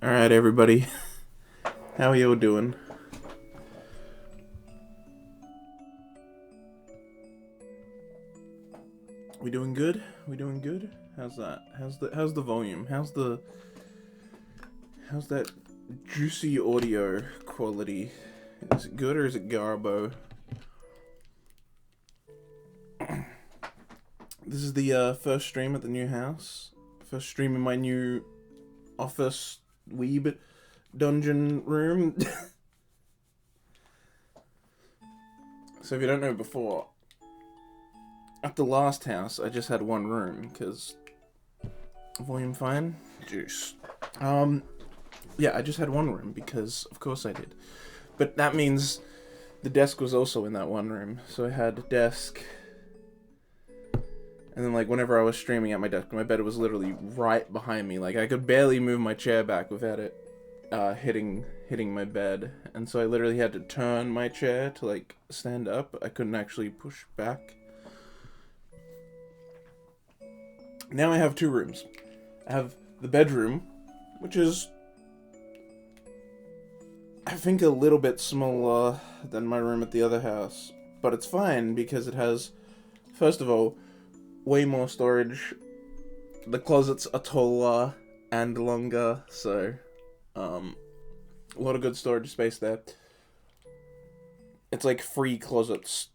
Alright, everybody. How are you all doing? We doing good? We doing good? How's that? How's the volume? How's that juicy audio quality? Is it good or is it garbo? This is the first stream at the new house. First stream in my new office weeb dungeon room. So if you don't know before, at the last house, I just had one room, because... Volume fine? Juice. Yeah, I just had one room, because of course I did. But that means the desk was also in that one room. So I had a desk, and then, like, whenever I was streaming at my desk, my bed was literally right behind me. Like, I could barely move my chair back without it hitting my bed. And so I literally had to turn my chair to, like, stand up. I couldn't actually push back. Now I have two rooms. I have the bedroom, which is, I think, a little bit smaller than my room at the other house. But it's fine, because it has, first of all, way more storage. The closets are taller and longer, so a lot of good storage space there. It's like 3 closets.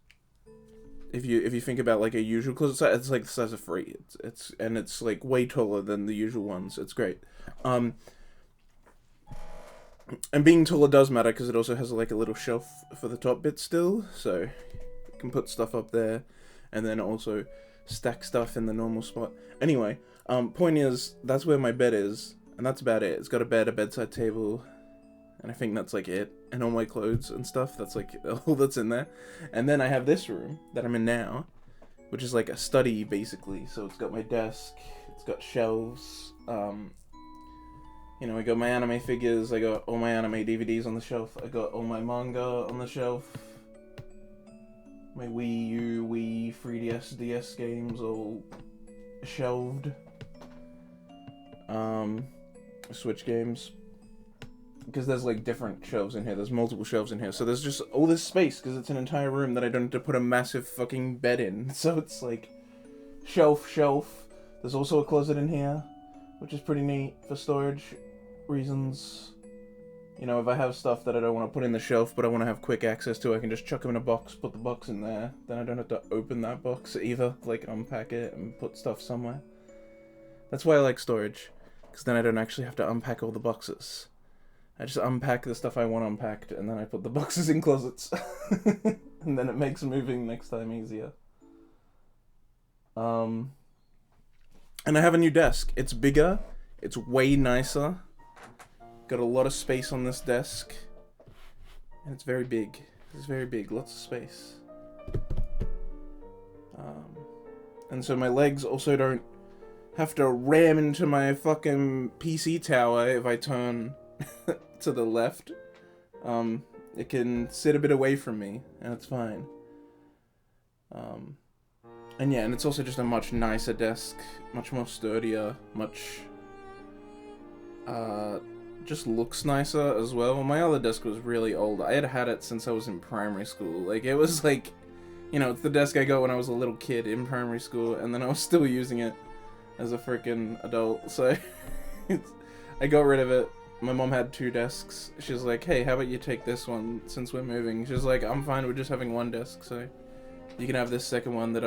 If you think about like a usual closet, it's like the size of 3. It's like way taller than the usual ones. It's great. And being taller does matter, because it also has like a little shelf for the top bit still, so you can put stuff up there, and then also stack stuff in the normal spot. Anyway, point is, that's where my bed is, and that's about it. It's got a bed, a bedside table, and I think that's like it. And all my clothes and stuff, that's like all that's in there. And then I have this room that I'm in now, which is like a study basically. So it's got my desk, it's got shelves, you know, I got my anime figures, I got all my anime DVDs on the shelf, I got all my manga on the shelf, my Wii U, Wii, 3DS, DS games all shelved, Switch games, because there's like different shelves in here, there's multiple shelves in here, so there's just all this space, because it's an entire room that I don't have to put a massive fucking bed in, so it's like, shelf, there's also a closet in here, which is pretty neat for storage reasons. You know, if I have stuff that I don't want to put in the shelf, but I want to have quick access to, I can just chuck them in a box, put the box in there, then I don't have to open that box either, like unpack it and put stuff somewhere. That's why I like storage, because then I don't actually have to unpack all the boxes. I just unpack the stuff I want unpacked, and then I put the boxes in closets. And then it makes moving next time easier. And I have a new desk. It's bigger, it's way nicer. Got a lot of space on this desk. And it's very big. It's very big, lots of space. And so my legs also don't have to ram into my fucking PC tower if I turn to the left. It can sit a bit away from me, and it's fine. And yeah, and it's also just a much nicer desk, much more sturdier, much, just looks nicer as well. My other desk was really old. I had had it since I was in primary school. Like, it was like, you know, it's the desk I got when I was a little kid in primary school, and then I was still using it as a freaking adult, so I got rid of it. My mom had 2 desks. She's like, hey, how about you take this one since we're moving? She's like, I'm fine with just having one desk, so you can have this second one that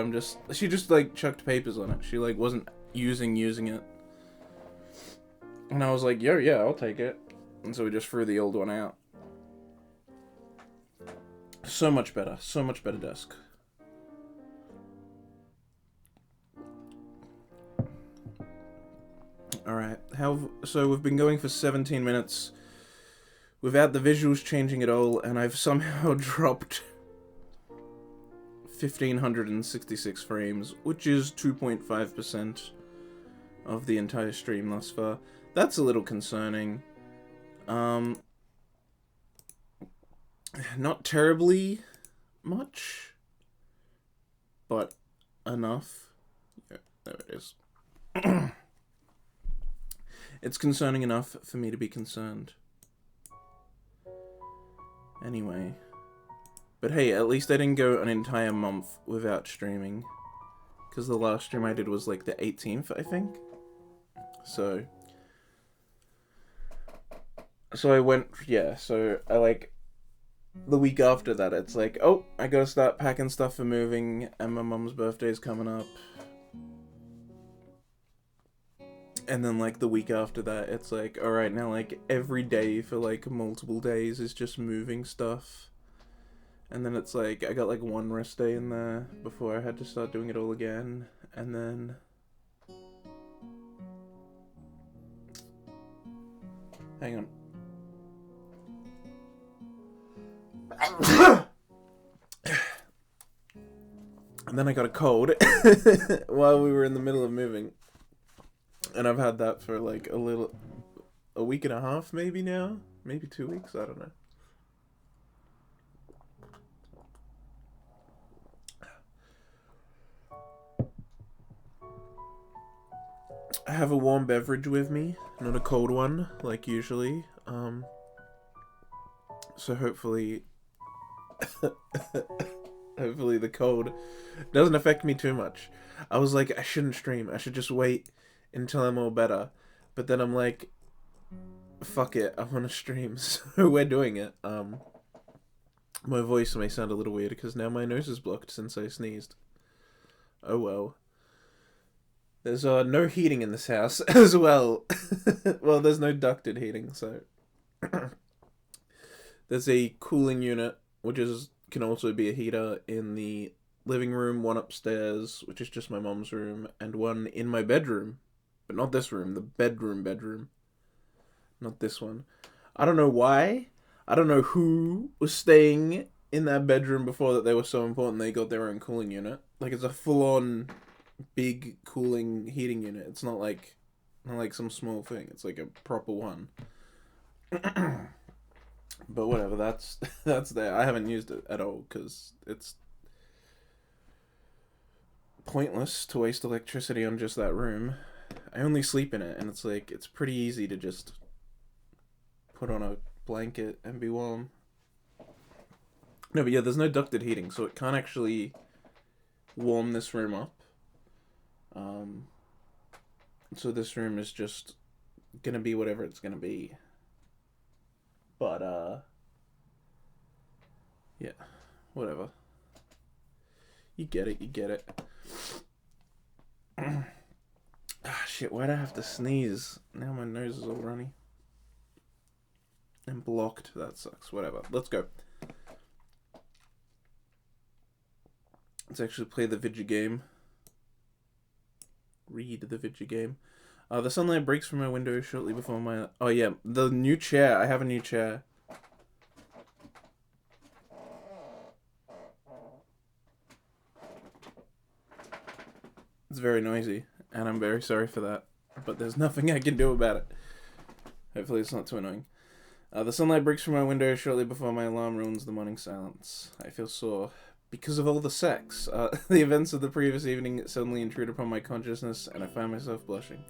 she just, like, chucked papers on it. She, like, wasn't using it. And I was like, yo, yeah, I'll take it. And so we just threw the old one out. So much better desk. Alright, so we've been going for 17 minutes without the visuals changing at all, and I've somehow dropped 1,566 frames, which is 2.5% of the entire stream thus far. That's a little concerning. Not terribly much, but enough. Yeah, there it is. It's concerning enough for me to be concerned. Anyway. But hey, at least I didn't go an entire month without streaming. Because the last stream I did was like the 18th, I think. So I went, yeah, so I like, the week after that, it's like, oh, I gotta start packing stuff for moving, and my mum's birthday's coming up. And then, like, the week after that, it's like, alright, now, like, every day for, like, multiple days is just moving stuff. And then it's like, I got, like, one rest day in there before I had to start doing it all again. And then... hang on. And then I got a cold while we were in the middle of moving. And I've had that for like a week and a half maybe now. Maybe 2 weeks, I don't know. I have a warm beverage with me, not a cold one, like usually. So hopefully... hopefully the cold doesn't affect me too much. I was like, I shouldn't stream. I should just wait until I'm all better. But then I'm like, fuck it, I want to stream. So we're doing it. My voice may sound a little weird because now my nose is blocked since I sneezed. Oh well. There's no heating in this house as well. Well, there's no ducted heating, so... There's a cooling unit, which can also be a heater, in the living room, one upstairs, which is just my mom's room, and one in my bedroom. But not this room, the bedroom. Not this one. I don't know why. I don't know who was staying in that bedroom before that they were so important they got their own cooling unit. Like, it's a full-on big cooling heating unit. It's not like some small thing. It's like a proper one. But whatever, that's there. I haven't used it at all because it's pointless to waste electricity on just that room. I only sleep in it, and it's like, it's pretty easy to just put on a blanket and be warm. No, but yeah, there's no ducted heating, so it can't actually warm this room up. So this room is just gonna be whatever it's gonna be. But, yeah, whatever. You get it. Ah, shit, why'd I have to sneeze? Now my nose is all runny. And blocked, that sucks, whatever. Let's go. Let's actually play the video game. Read the video game. The sunlight breaks from my window shortly before my... Oh yeah, the new chair. I have a new chair. It's very noisy, and I'm very sorry for that. But there's nothing I can do about it. Hopefully it's not too annoying. The sunlight breaks from my window shortly before my alarm ruins the morning silence. I feel sore. Because of all the sex. The events of the previous evening suddenly intrude upon my consciousness, and I find myself blushing.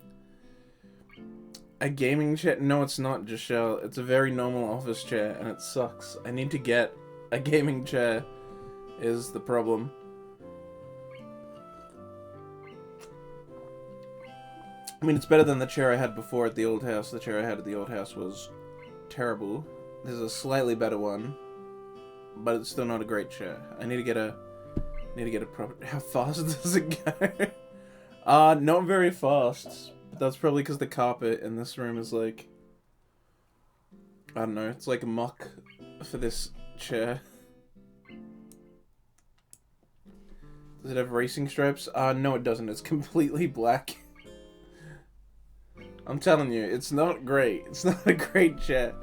A gaming chair? No, it's not, Giselle. It's a very normal office chair, and it sucks. I need to get a gaming chair, is the problem. I mean, it's better than the chair I had before at the old house. The chair I had at the old house was terrible. There's a slightly better one, but it's still not a great chair. I need to get a proper... How fast does it go? Not very fast. That's probably because the carpet in this room is like... I don't know, it's like muck for this chair. Does it have racing stripes? No it doesn't. It's completely black. I'm telling you, it's not great. It's not a great chair.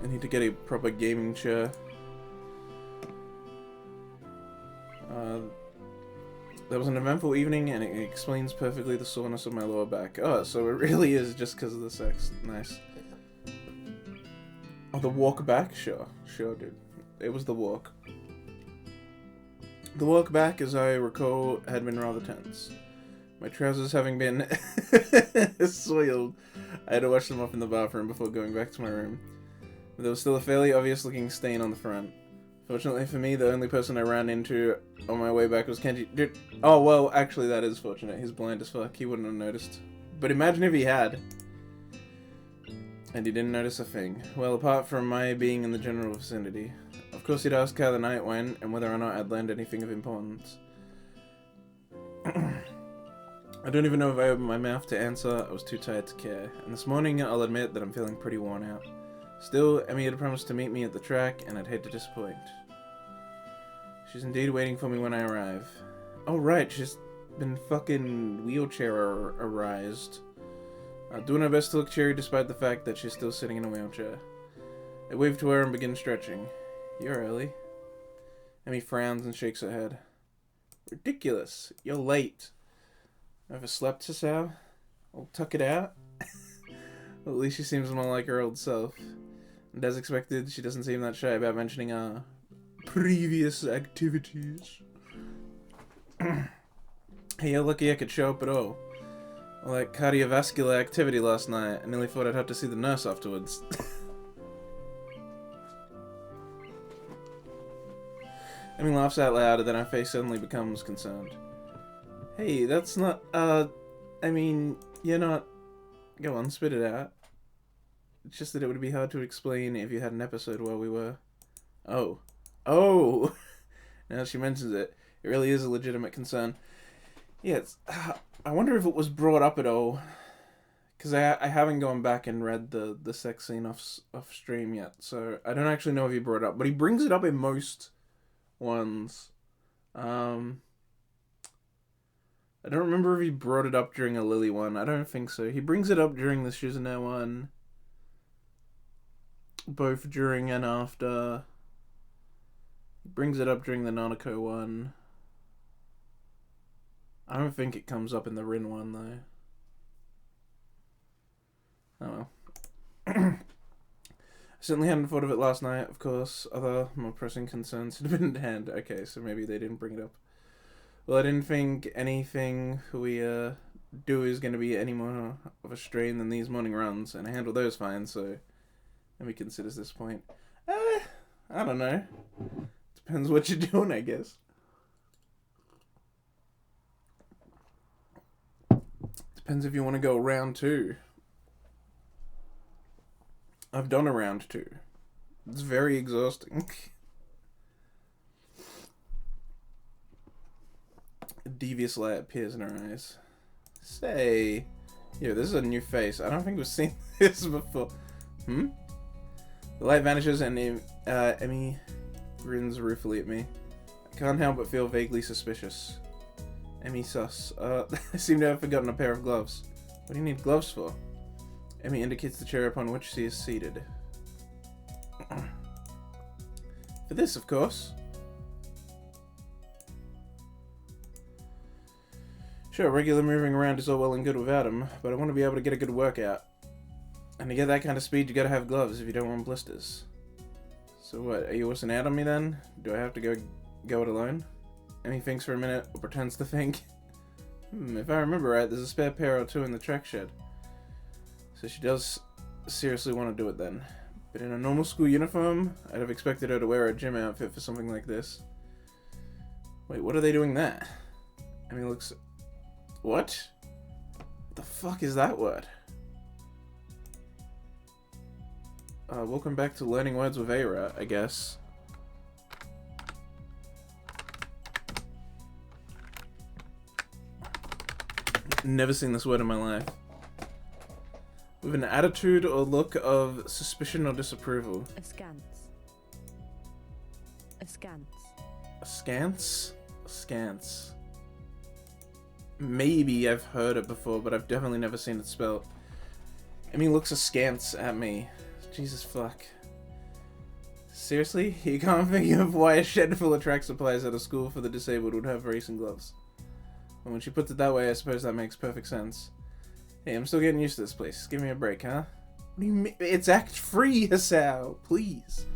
I need to get a proper gaming chair. There was an eventful evening, and it explains perfectly the soreness of my lower back. Oh, so it really is just because of the sex. Nice. Oh, the walk back? Sure, dude. It was the walk. The walk back, as I recall, had been rather tense. My trousers having been soiled, I had to wash them off in the bathroom before going back to my room. But there was still a fairly obvious looking stain on the front. Fortunately for me, the only person I ran into on my way back was Kenji. Dude, oh, well, actually that is fortunate. He's blind as fuck. He wouldn't have noticed. But imagine if he had. And he didn't notice a thing. Well, apart from my being in the general vicinity. Of course he'd ask how the night went, and whether or not I'd learned anything of importance. I don't even know if I opened my mouth to answer. I was too tired to care. And this morning, I'll admit that I'm feeling pretty worn out. Still, Emmy had promised to meet me at the track, and I'd hate to disappoint. She's indeed waiting for me when I arrive. Oh right, she's been fucking wheelchair-arised. Doing her best to look cheery despite the fact that she's still sitting in a wheelchair. I wave to her and begin stretching. You're early. Emmy frowns and shakes her head. Ridiculous. You're late. Overslept, Sasao? I'll tuck it out. Well, at least she seems more like her old self. And as expected, she doesn't seem that shy about mentioning our previous activities. Hey, you're lucky I could show up at all. All that cardiovascular activity last night, I nearly thought I'd have to see the nurse afterwards. Emmy laughs out loud, and then her face suddenly becomes concerned. Hey, that's not, I mean, you're not... Go on, spit it out. It's just that it would be hard to explain if you had an episode where we were... Oh. Oh! Now that she mentions it, it really is a legitimate concern. Yeah, it's... I wonder if it was brought up at all. Because I haven't gone back and read the sex scene off stream yet, so I don't actually know if he brought it up. But he brings it up in most ones. I don't remember if he brought it up during a Lily one. I don't think so. He brings it up during the Shizune one. Both during and after. He brings it up during the Nanako one. I don't think it comes up in the Rin one, though. Oh well. I certainly hadn't thought of it last night, of course. Other, more pressing concerns had been at hand. Okay, so maybe they didn't bring it up. Well, I didn't think anything we do is going to be any more of a strain than these morning runs, and I handle those fine, so let me consider this point. I don't know. Depends what you're doing, I guess. Depends if you want to go round 2. I've done a round 2. It's very exhausting. A devious light appears in her eyes. Say, yo, this is a new face. I don't think we've seen this before. The light vanishes and Emmy grins ruefully at me. I can't help but feel vaguely suspicious. Emmy sus. I seem to have forgotten a pair of gloves. What do you need gloves for? Emmy indicates the chair upon which she is seated. For this, of course. Sure, regular moving around is all well and good without them, but I want to be able to get a good workout. And to get that kind of speed, you gotta have gloves if you don't want blisters. So what, are you wussing out on me then? Do I have to go it alone? Emmy thinks for a minute, or pretends to think. If I remember right, there's a spare pair or two in the track shed. So she does seriously want to do it then. But in a normal school uniform, I'd have expected her to wear a gym outfit for something like this. Wait, what are they doing there? Emmy looks... What? What the fuck is that word? Welcome back to Learning Words with Eira, I guess. Never seen this word in my life. With an attitude or look of suspicion or disapproval. Askance. Askance. Askance? Askance. Maybe I've heard it before, but I've definitely never seen it spelled. Emmy looks askance at me. Jesus fuck. Seriously? You can't think of why a shed full of track supplies at a school for the disabled would have racing gloves. And when she puts it that way, I suppose that makes perfect sense. Hey, I'm still getting used to this place. Give me a break, huh? What do you mean? It's act free, Hasao. Please.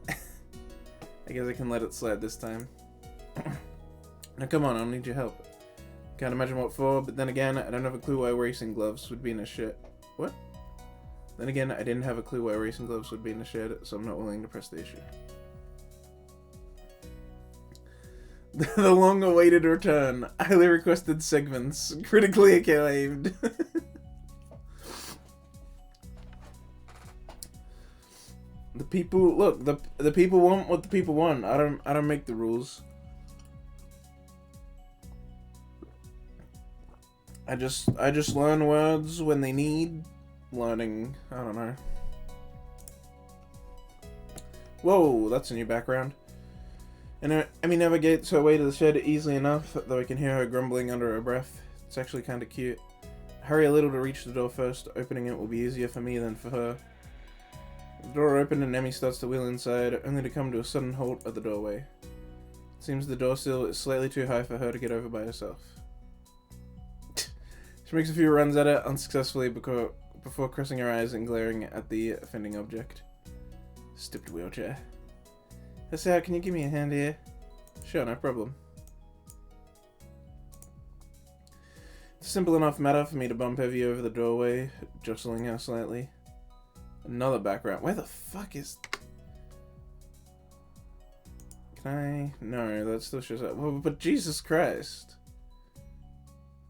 I guess I can let it slide this time. Now come on, I'll need your help. Can't imagine what for, but then again, I don't have a clue why racing gloves would be in a shirt. What? Then again, I didn't have a clue why racing gloves would be in a shirt, so I'm not willing to press the issue. The long-awaited return. Highly requested segments. Critically acclaimed. The people, look, the people want what the people want. I don't make the rules. I just learn words when they need learning. I don't know. Whoa, that's a new background. And Emmy navigates her way to the shed easily enough, though I can hear her grumbling under her breath. It's actually kind of cute. Hurry a little to reach the door first. Opening it will be easier for me than for her. The door opened and Emmy starts to wheel inside, only to come to a sudden halt at the doorway. It seems the door sill is slightly too high for her to get over by herself. She makes a few runs at it, unsuccessfully, before crossing her eyes and glaring at the offending object. Stupid wheelchair. Hasao, can you give me a hand here? Sure, no problem. It's a simple enough matter for me to bump Evie over the doorway, jostling her slightly. Another background. Where the fuck is... Can I... No, that still shows up. Well, but Jesus Christ.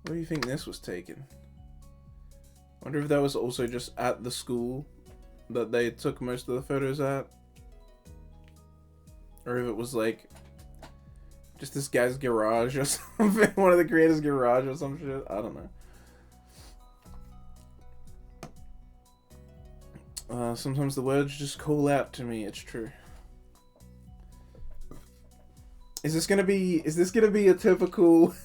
Where do you think this was taken? I wonder if that was also just at the school that they took most of the photos at. Or if it was like just this guy's garage or something. One of the creators' garage or some shit. I don't know. Sometimes the words just call out to me. It's true. Is this gonna be a typical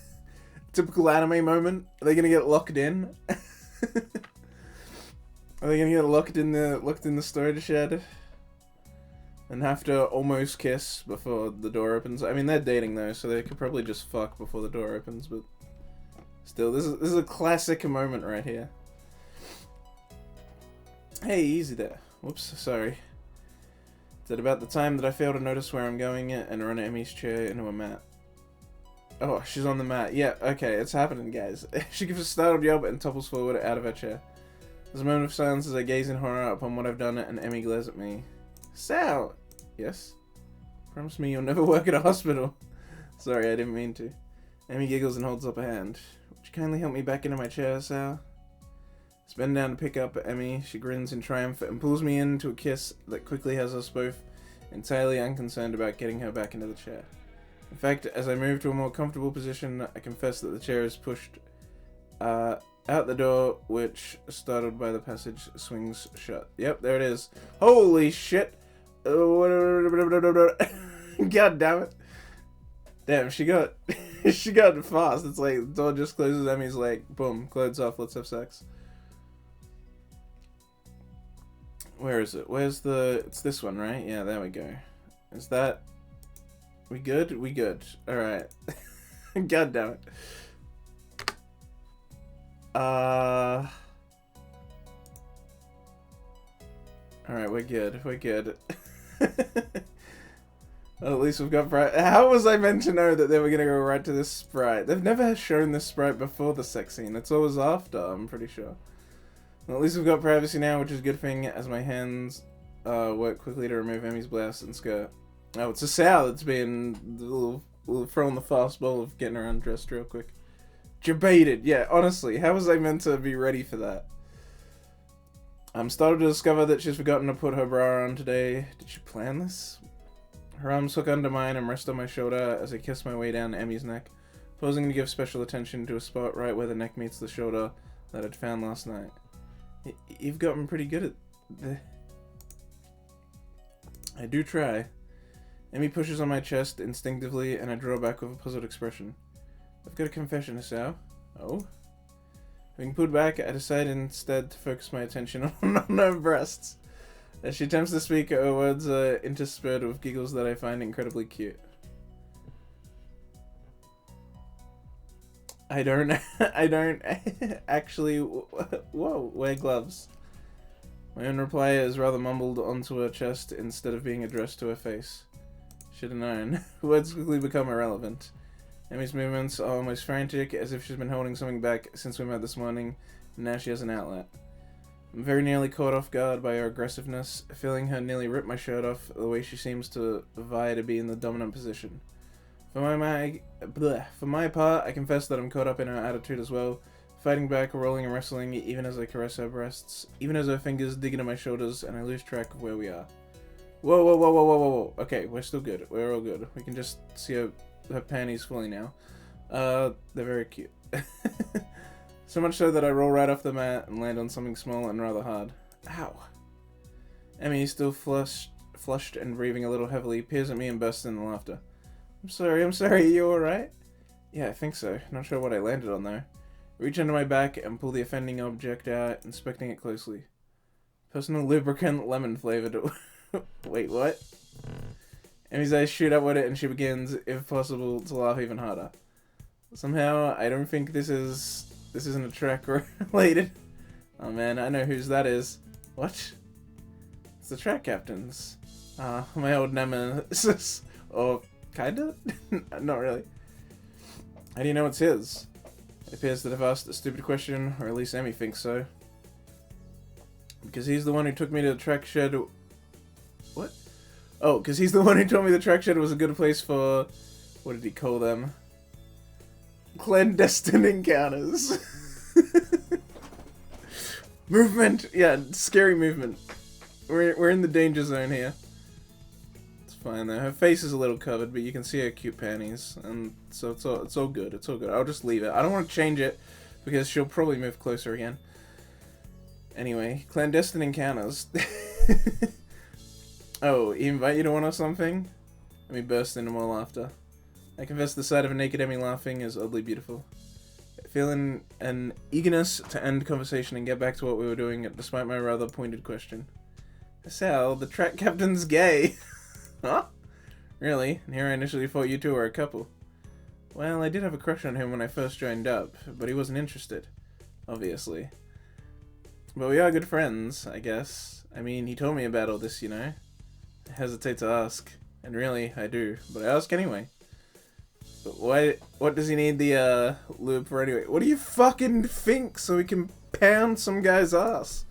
anime moment? Are they gonna get locked in? Are they gonna get locked in the storage shed and have to almost kiss before the door opens? I mean, they're dating though, so they could probably just fuck before the door opens. But still, this is a classic moment right here. Hey, easy there. Whoops, sorry. It's at about the time that I fail to notice where I'm going and run Emmy's chair into a mat. Oh, she's on the mat. Yeah, okay, it's happening, guys. She gives a startled yelp and topples forward out of her chair. There's a moment of silence as I gaze in horror upon what I've done, and Emmy glares at me. Sal! Yes? Promise me you'll never work at a hospital. Sorry, I didn't mean to. Emmy giggles and holds up a hand. Would you kindly help me back into my chair, Sal? I bend down to pick up Emmy. She grins in triumph and pulls me into a kiss that quickly has us both entirely unconcerned about getting her back into the chair. In fact, as I move to a more comfortable position, I confess that the chair is pushed out the door, which, startled by the passage, swings shut. Yep, there it is. Holy shit! God damn it! Damn, she got she got fast. It's like the door just closes. Emmy's like, boom, clothes off. Let's have sex. Where is it? Where's the... It's this one, right? Yeah, there we go. Is that... We good? We good. Alright. God damn it. Alright, we're good. We're good. Well, at least we've got How was I meant to know that they were gonna go right to this sprite? They've never shown this sprite before the sex scene. It's always after, I'm pretty sure. Well, at least we've got privacy now, which is a good thing, as my hands work quickly to remove Emmy's blouse and skirt. Oh, it's a Sal that's being a little throwing the fast ball of getting her undressed real quick. Debated, yeah, honestly, how was I meant to be ready for that? I'm startled to discover that she's forgotten to put her bra on today. Did she plan this? Her arms hook under mine and rest on my shoulder as I kiss my way down Emmy's neck, posing to give special attention to a spot right where the neck meets the shoulder that I'd found last night. You've gotten pretty good at the... I do try. Emmy pushes on my chest instinctively, and I draw back with a puzzled expression. I've got a confession, Hasao. Oh? Having pulled back, I decide instead to focus my attention on her breasts. As she attempts to speak, her words are interspersed with giggles that I find incredibly cute. I don't actually, whoa, wear gloves. My own reply is rather mumbled onto her chest instead of being addressed to her face. Should have known. Words quickly become irrelevant. Emmy's movements are almost frantic, as if she's been holding something back since we met this morning, and now she has an outlet. I'm very nearly caught off guard by her aggressiveness, feeling her nearly rip my shirt off the way she seems to vie to be in the dominant position. For my part, I confess that I'm caught up in her attitude as well, fighting back, rolling and wrestling, even as I caress her breasts, even as her fingers dig into my shoulders, and I lose track of where we are. Whoa, whoa, whoa, whoa, whoa, whoa, whoa. Okay, we're still good. We're all good. We can just see her panties fully now. They're very cute. So much so that I roll right off the mat and land on something small and rather hard. Ow. Emmy, still flushed and breathing a little heavily, peers at me and bursts into laughter. I'm sorry, you alright? Yeah, I think so. Not sure what I landed on though. Reach under my back and pull the offending object out, inspecting it closely. Personal lubricant, lemon flavored. Wait, what? Emmy's eyes shoot upward and she begins, if possible, to laugh even harder. Somehow, I don't think this isn't a track related. Oh man, I know whose that is. What? It's the track captain's. My old nemesis. Or kinda? Not really. How do you know it's his? It appears that I've asked a stupid question, or at least Emmy thinks so. Because he's the one who took me to the track shed. What? Oh, because he's the one who told me the track shed was a good place for... What did he call them? Clandestine encounters. Movement! Yeah, scary movement. We're in the danger zone here. It's fine though. Her face is a little covered, but you can see her cute panties, and so it's all good. It's all good. I'll just leave it. I don't want to change it because she'll probably move closer again. Anyway, clandestine encounters. Oh, he invite you to one or something? Emmy burst into more laughter. I confess the sight of a naked Emmy laughing is oddly beautiful. Feeling an eagerness to end conversation and get back to what we were doing, despite my rather pointed question. Sal, the track captain's gay. Huh? Really? And here I initially thought you two were a couple. Well, I did have a crush on him when I first joined up, but he wasn't interested. Obviously. But we are good friends, I guess. I mean, he told me about all this, you know. I hesitate to ask. And really, I do. But I ask anyway. But what does he need the, lube for anyway? What do you fucking think so he can pound some guy's ass?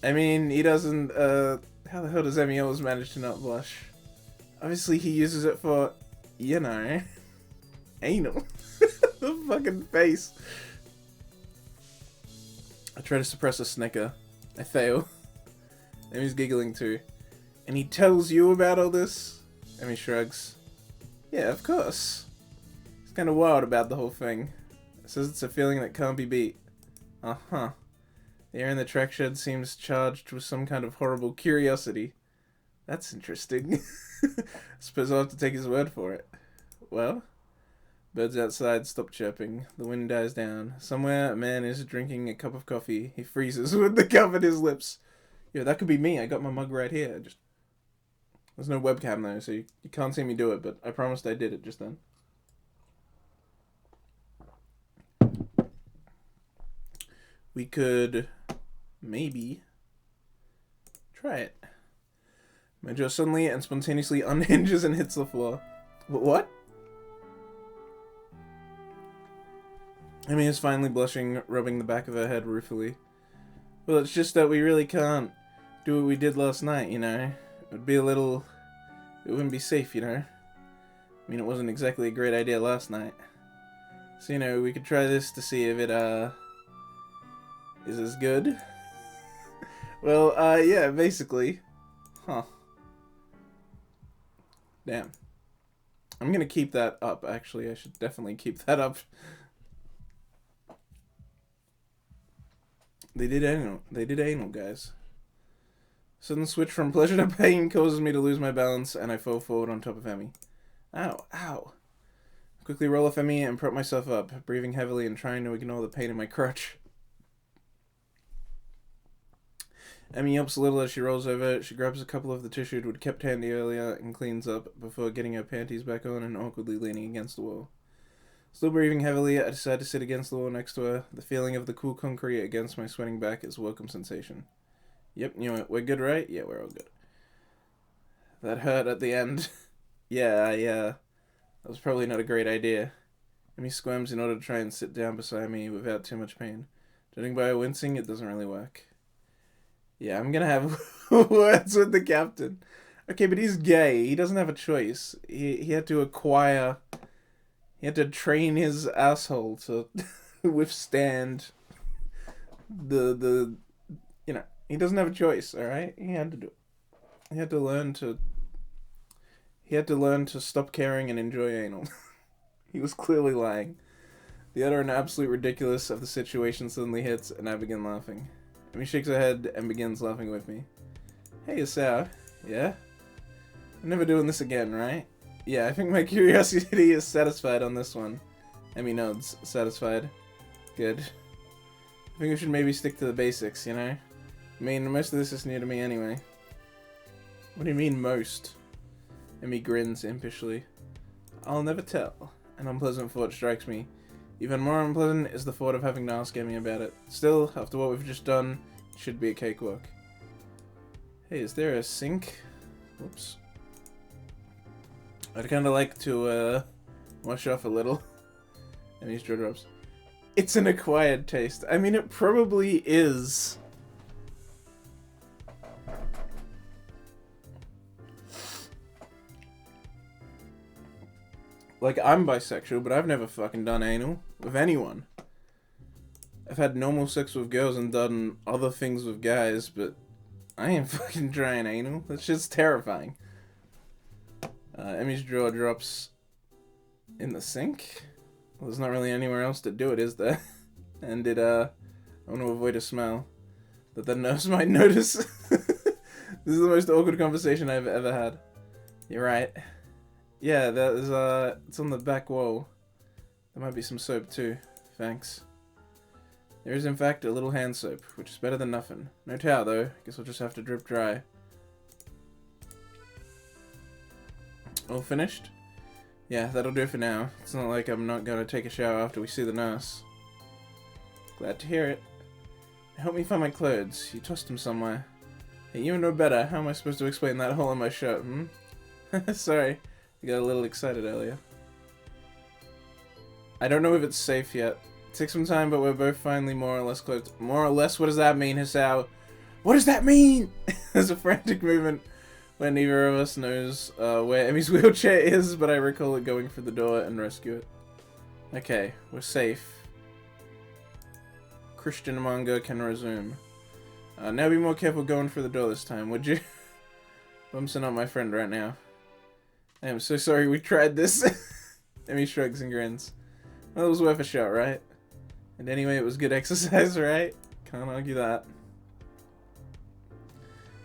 I mean, he doesn't, how the hell does Emmy always manage to not blush? Obviously he uses it for, you know, anal. The fucking face. I try to suppress a snicker. I fail. Emmy's giggling too. And he tells you about all this? Emmy shrugs. Yeah, of course. He's kind of wild about the whole thing. Says it's a feeling that can't be beat. Uh-huh. The air in the track shed seems charged with some kind of horrible curiosity. That's interesting. I suppose I'll have to take his word for it. Well? Birds outside stop chirping. The wind dies down. Somewhere a man is drinking a cup of coffee. He freezes with the cup at his lips. Yeah, that could be me. I got my mug right here. There's no webcam though, so you can't see me do it, but I promised I did it just then. We could maybe try it. My jaw suddenly and spontaneously unhinges and hits the floor. What? Amy is finally blushing, rubbing the back of her head ruefully. Well, it's just that we really can't do what we did last night, you know. It would be a little... It wouldn't be safe, you know. I mean, it wasn't exactly a great idea last night. So, you know, we could try this to see if it, is as good. Well, yeah, basically. Huh. Damn. I'm gonna keep that up, actually. I should definitely keep that up. They did anal, guys. Sudden switch from pleasure to pain causes me to lose my balance, and I fall forward on top of Emmy. Ow, ow. I quickly roll off Emmy and prop myself up, breathing heavily and trying to ignore the pain in my crotch. Emmy yelps a little as she rolls over. She grabs a couple of the tissues we'd kept handy earlier and cleans up before getting her panties back on and awkwardly leaning against the wall. Still breathing heavily, I decide to sit against the wall next to her. The feeling of the cool concrete against my sweating back is a welcome sensation. Yep, you know, we're good, right? Yeah, we're all good. That hurt at the end. Yeah, that was probably not a great idea. Emmy squirms in order to try and sit down beside me without too much pain. Judging by her wincing, it doesn't really work. Yeah, I'm gonna have words with the captain. Okay, but he's gay. He doesn't have a choice. He had to acquire. He had to train his asshole to withstand the. You know, he doesn't have a choice. All right, he had to do it. He had to learn to. He had to learn to stop caring and enjoy anal. He was clearly lying. The utter and absolute ridiculous of the situation suddenly hits, and I begin laughing. Amy shakes her head and begins laughing with me. Hey, Asao. Yeah? I'm never doing this again, right? Yeah, I think my curiosity is satisfied on this one. Amy nods. Satisfied. Good. I think we should maybe stick to the basics, you know? I mean, most of this is new to me anyway. What do you mean, most? Amy grins impishly. I'll never tell. An unpleasant thought strikes me. Even more unpleasant is the thought of having to ask Emmy about it. Still, after what we've just done, it should be a cakewalk. Hey, is there a sink? Whoops. I'd kind of like to, wash off a little. Emmy's jaw drops. It's an acquired taste. I mean, it probably is. Like, I'm bisexual, but I've never fucking done anal with anyone. I've had normal sex with girls and done other things with guys, but I ain't fucking trying anal. That's just terrifying. Emmy's jaw drops in the sink. Well, there's not really anywhere else to do it, is there? And I want to avoid a smell that the nurse might notice. This is the most awkward conversation I've ever had. You're right. Yeah, that is, it's on the back wall. There might be some soap too. Thanks. There is in fact a little hand soap, which is better than nothing. No towel though, guess I'll just have to drip dry. All finished? Yeah, that'll do for now. It's not like I'm not gonna take a shower after we see the nurse. Glad to hear it. Help me find my clothes. You tossed them somewhere. Hey, you know better. How am I supposed to explain that hole in my shirt, Sorry. I got a little excited earlier. I don't know if it's safe yet. It takes some time, but we're both finally more or less close. More or less? What does that mean, Hisao? What does that mean? There's a frantic movement where neither of us knows where Emmy's wheelchair is, but I recall it going for the door and rescue it. Okay, we're safe. Christian manga can resume. Now be more careful going for the door this time, would you? Bumps are not my friend right now. I am so sorry we tried this. Emmy shrugs and grins. Well, it was worth a shot, right? And anyway, it was good exercise, right? Can't argue that.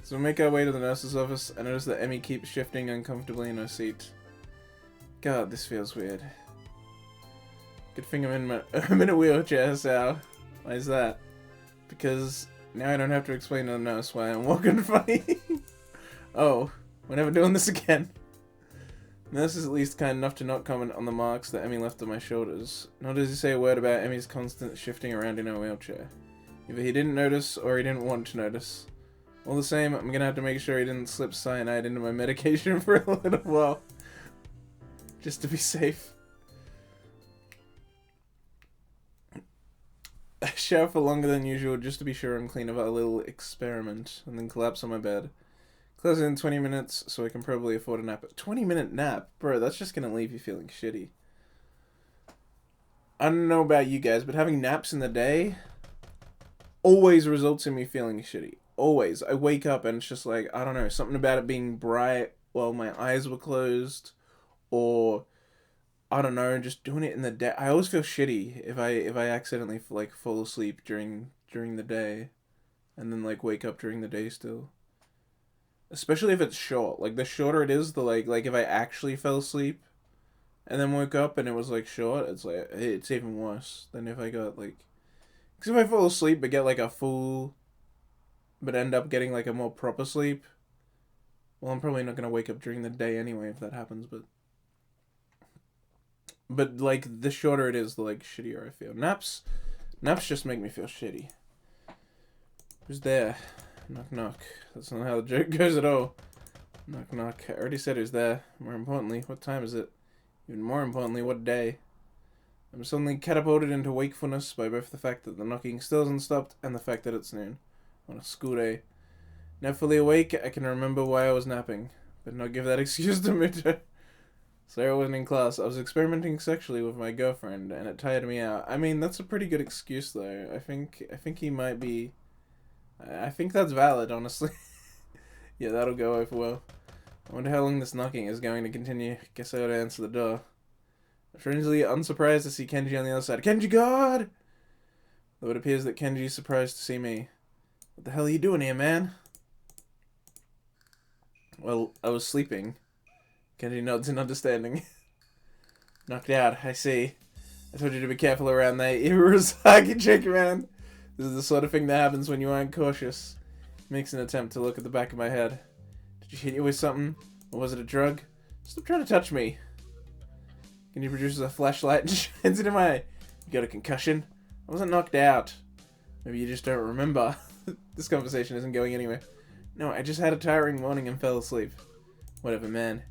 So we make our way to the nurse's office. I notice that Emmy keeps shifting uncomfortably in her seat. God, this feels weird. Good thing I'm in a wheelchair, Sal. Why is that? Because now I don't have to explain to the nurse why I'm walking funny. Oh, we're never doing this again. Nurse is at least kind enough to not comment on the marks that Emmy left on my shoulders. Nor does he say a word about Emmy's constant shifting around in her wheelchair. Either he didn't notice, or he didn't want to notice. All the same, I'm gonna have to make sure he didn't slip cyanide into my medication for a little while. Just to be safe. I shower for longer than usual just to be sure I'm clean about a little experiment, and then collapse on my bed. Close in 20 minutes, so I can probably afford a nap. 20-minute nap? Bro, that's just gonna leave you feeling shitty. I don't know about you guys, but having naps in the day always results in me feeling shitty. Always. I wake up and it's just like, I don't know, something about it being bright while my eyes were closed, or I don't know, just doing it in the day. I always feel shitty if I accidentally like fall asleep during the day, and then like wake up during the day still. Especially if it's short. Like, the shorter it is, the like if I actually fell asleep and then woke up and it was like short, it's like it's even worse than if I got like, because if I fall asleep but get like a full, but end up getting like a more proper sleep, well, I'm probably not gonna wake up during the day anyway if that happens. But like, the shorter it is, the like shittier I feel. Naps just make me feel shitty. Who's there? Knock knock. That's not how the joke goes at all. Knock knock. I already said who's there. More importantly, what time is it? Even more importantly, what day? I'm suddenly catapulted into wakefulness by both the fact that the knocking still hasn't stopped and the fact that it's noon. On a school day. Now fully awake, I can remember why I was napping. But not give that excuse to Muto. Sarah wasn't in class. I was experimenting sexually with my girlfriend, and it tired me out. I mean, that's a pretty good excuse, though. I think he might be... I think that's valid, honestly. Yeah, that'll go over well. I wonder how long this knocking is going to continue. Guess I ought to answer the door. I'm strangely unsurprised to see Kenji on the other side. Kenji, God! Though it appears that Kenji's surprised to see me. What the hell are you doing here, man? Well, I was sleeping. Kenji nods in understanding. Knocked out, I see. I told you to be careful around there. Urasaki chick, man. This is the sort of thing that happens when you aren't cautious. Makes an attempt to look at the back of my head. Did you hit you with something? Or was it a drug? Stop trying to touch me. Kenji produces a flashlight and shines it in my eye. You got a concussion? I wasn't knocked out. Maybe you just don't remember. This conversation isn't going anywhere. No, I just had a tiring morning and fell asleep. Whatever, man.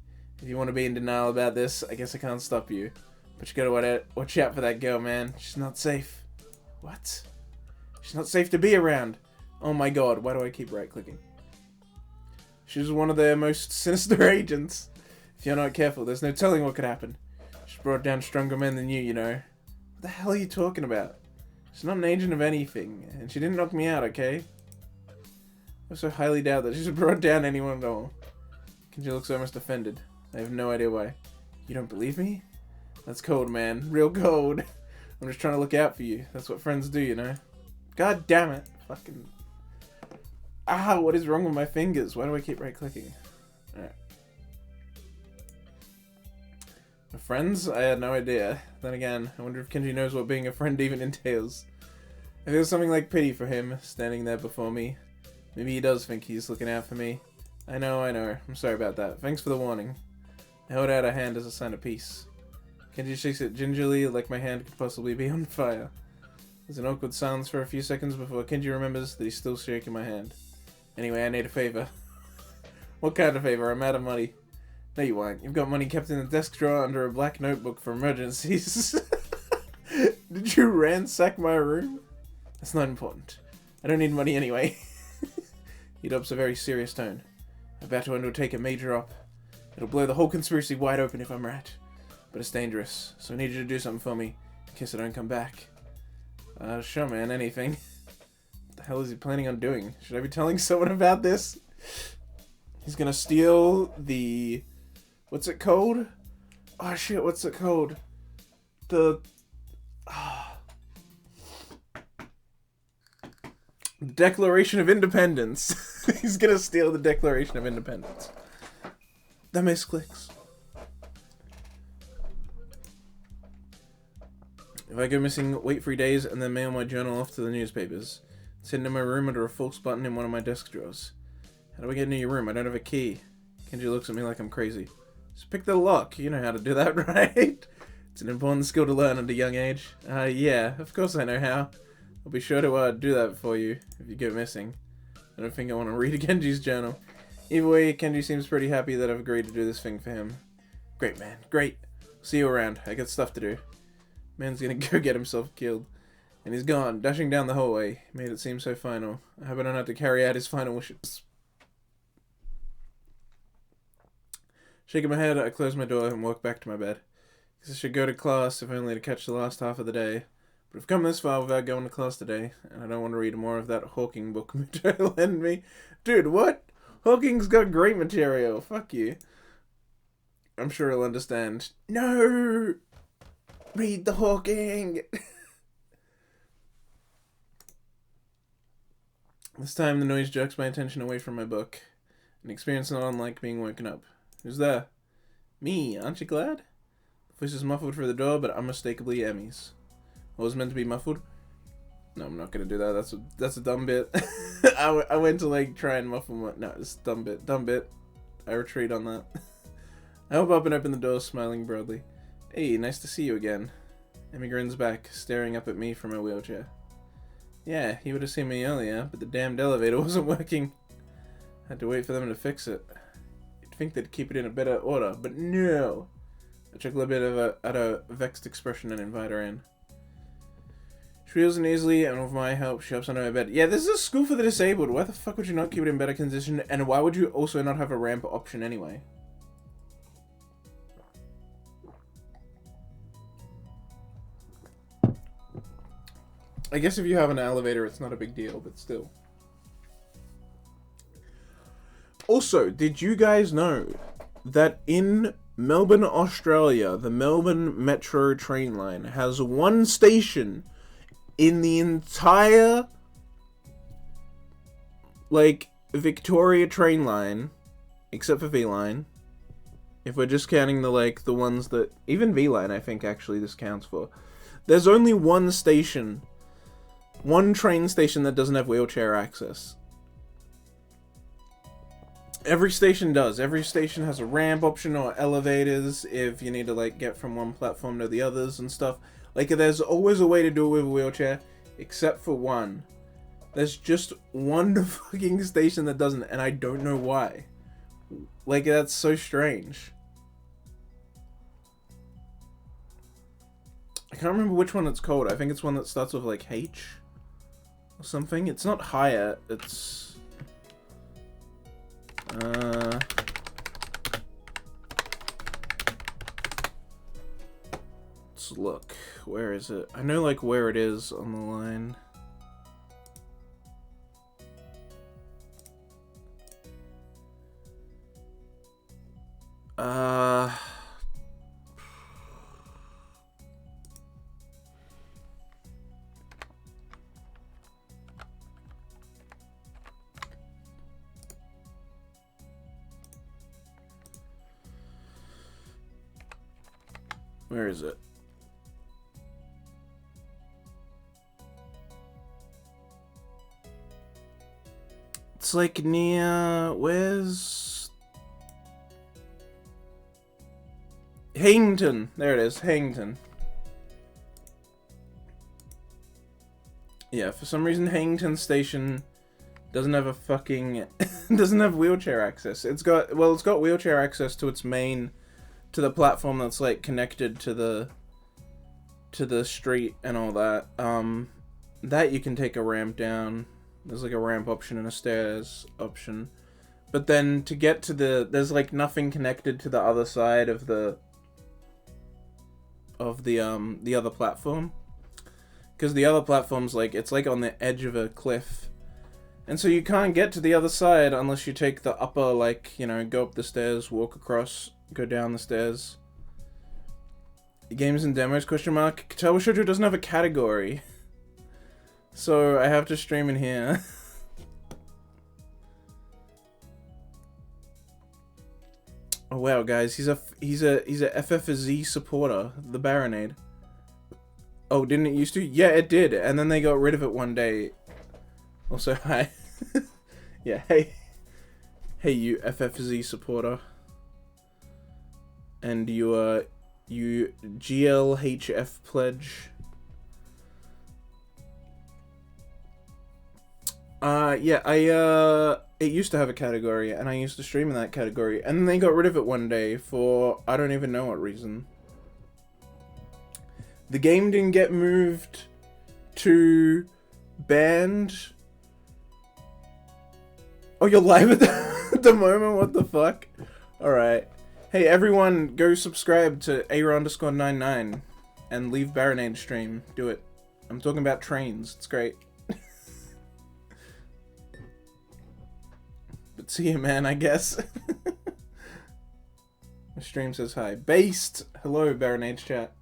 If you want to be in denial about this, I guess I can't stop you. But you gotta watch out for that girl, man. She's not safe. What? She's not safe to be around. Oh my god, why do I keep right-clicking? She's one of their most sinister agents. If you're not careful, there's no telling what could happen. She's brought down stronger men than you know. What the hell are you talking about? She's not an agent of anything, and she didn't knock me out, okay? I so highly doubt that she's brought down anyone at all. Kenji looks almost offended. I have no idea why. You don't believe me? That's cold, man. Real cold. I'm just trying to look out for you. That's what friends do, you know? God damn it. Fucking... Ah, what is wrong with my fingers? Why do I keep right-clicking? Alright. My friends? I had no idea. Then again, I wonder if Kenji knows what being a friend even entails. I feel something like pity for him, standing there before me. Maybe he does think he's looking out for me. I know. I'm sorry about that. Thanks for the warning. I held out a hand as a sign of peace. Kenji shakes it gingerly, like my hand could possibly be on fire. There's an awkward silence for a few seconds before Kenji remembers that he's still shaking my hand. Anyway, I need a favor. What kind of favor? I'm out of money. No, you won't. You've got money kept in the desk drawer under a black notebook for emergencies. Did you ransack my room? That's not important. I don't need money anyway. He adopts a very serious tone. I'm about to undertake a major op. It'll blow the whole conspiracy wide open if I'm right. But it's dangerous, so I need you to do something for me, in case I don't come back. Sure man, anything. What the hell is he planning on doing? Should I be telling someone about this? He's gonna steal the... What's it called? Oh shit, what's it called? The... Declaration of Independence. He's gonna steal the Declaration of Independence. That makes clicks. If I go missing, wait 3 days, and then mail my journal off to the newspapers. It's hidden in my room under a false button in one of my desk drawers. How do I get into your room? I don't have a key. Kenji looks at me like I'm crazy. Just pick the lock. You know how to do that, right? It's an important skill to learn at a young age. Yeah, of course I know how. I'll be sure to do that for you if you go missing. I don't think I want to read Kenji's journal. Either way, Kenji seems pretty happy that I've agreed to do this thing for him. Great, man. Great. See you around. I got stuff to do. Man's gonna go get himself killed. And he's gone, dashing down the hallway. Made it seem so final. I hope I don't have to carry out his final wishes. Shaking my head, I close my door and walk back to my bed. Guess I should go to class, if only to catch the last half of the day. But I've come this far without going to class today, and I don't want to read more of that Hawking book Muto lent me. Dude, what? Hawking's got great material. Fuck you. I'm sure he'll understand. No! Read the Hawking! This time the noise jerks my attention away from my book. An experience not unlike being woken up. Who's there? Me, aren't you glad? The voice is muffled through the door, but unmistakably Emmy's. I was meant to be muffled. No, I'm not gonna do that. That's a dumb bit. I went to like try and muffle my... No, it's a dumb bit. Dumb bit. I retreat on that. I hop up and open the door, smiling broadly. Hey, nice to see you again. Emmy grins back, staring up at me from her wheelchair. Yeah, he would have seen me earlier, but the damned elevator wasn't working. Had to wait for them to fix it. You'd think they'd keep it in a better order, but no. I took a little bit of a vexed expression and invite her in. She wheels in easily, and with my help, she hops under my bed. Yeah, this is a school for the disabled. Why the fuck would you not keep it in better condition? And why would you also not have a ramp option anyway? I guess if you have an elevator, it's not a big deal, but still. Also, did you guys know that in Melbourne, Australia, the Melbourne Metro train line has one station in the entire, like, Victoria train line, except for V-line. If we're just counting the, like, the ones that, even V-line, I think, actually, this counts for. There's only one station, one train station that doesn't have wheelchair access. Every station does. Every station has a ramp option or elevators if you need to, like, get from one platform to the others and stuff. Like, there's always a way to do it with a wheelchair, except for one. There's just one fucking station that doesn't, and I don't know why. Like, that's so strange. I can't remember which one it's called. I think it's one that starts with, like, H or something. It's not Hyatt, it's... let's look. Where is it? I know, like, where it is on the line. Where is it? It's like near... where's... Hangton. There it is. Hangton. Yeah, for some reason Hangton Station doesn't have a fucking... doesn't have wheelchair access. It's got... well, it's got wheelchair access to its main... to the platform that's, like, connected to the street and all that. That you can take a ramp down. There's, like, a ramp option and a stairs option. But then to get to the... there's, like, nothing connected to the other side of the other platform. Because the other platform's, like, it's, like, on the edge of a cliff. And so you can't get to the other side unless you take the upper, like, you know, go up the stairs, walk across... go down the stairs. Games and demos, question mark. Katawa Shoujo doesn't have a category. So I have to stream in here. Oh wow, guys, he's a FFZ supporter, the Baronade. Oh, didn't it used to? Yeah, it did, and then they got rid of it one day. Also, hi. Yeah, hey. Hey, you FFZ supporter. And you GLHF pledge. Yeah, it used to have a category, and I used to stream in that category, and then they got rid of it one day for, I don't even know what reason. The game didn't get moved to banned. Oh, you're live at the moment? What the fuck? Alright. Hey everyone, go subscribe to Eira_99 and leave Baronade stream. Do it. I'm talking about trains. It's great. But see you, man, I guess. The stream says hi. Based! Hello, Baronade chat.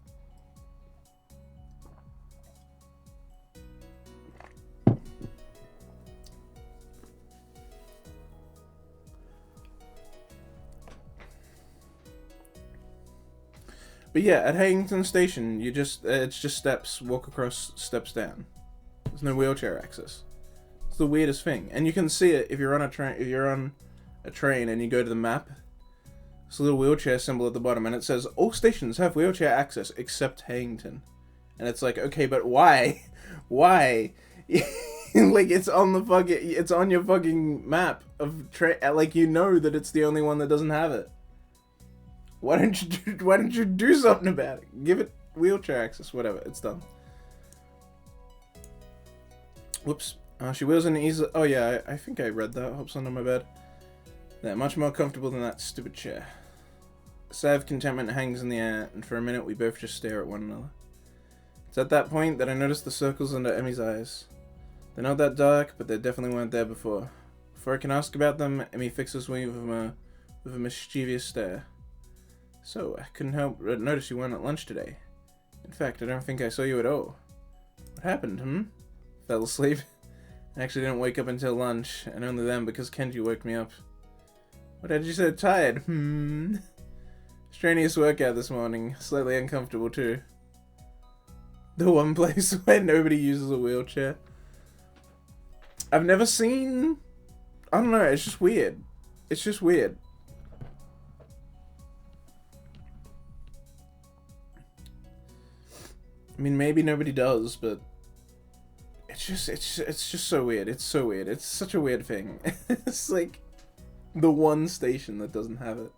But yeah, at Hangton Station, you just it's just steps, walk across, steps down. There's no wheelchair access. It's the weirdest thing, and you can see it if you're on a train. If you're on a train and you go to the map, there's a little wheelchair symbol at the bottom, and it says all stations have wheelchair access except Hangton. And it's like, okay, but why? Why? Like, it's on the fucking, it's on your fucking map of like, you know that it's the only one that doesn't have it. Why don't you do something about it? Give it wheelchair access, whatever. It's done. Whoops. She wheels in easily. Oh yeah, I think I read that. Hops under my bed. They're much more comfortable than that stupid chair. A sigh of contentment hangs in the air, and for a minute we both just stare at one another. It's at that point that I notice the circles under Emmy's eyes. They're not that dark, but they definitely weren't there before. Before I can ask about them, Emmy fixes me with a mischievous stare. So, I couldn't help but notice you weren't at lunch today. In fact, I don't think I saw you at all. What happened, Fell asleep. I actually didn't wake up until lunch, and only then because Kenji woke me up. What had you so tired? Strenuous workout this morning. Slightly uncomfortable too. The one place where nobody uses a wheelchair. I've never seen... I don't know, it's just weird. It's just weird. I mean, maybe nobody does, but... It's just so weird. It's so weird. It's such a weird thing. It's like... the one station that doesn't have it.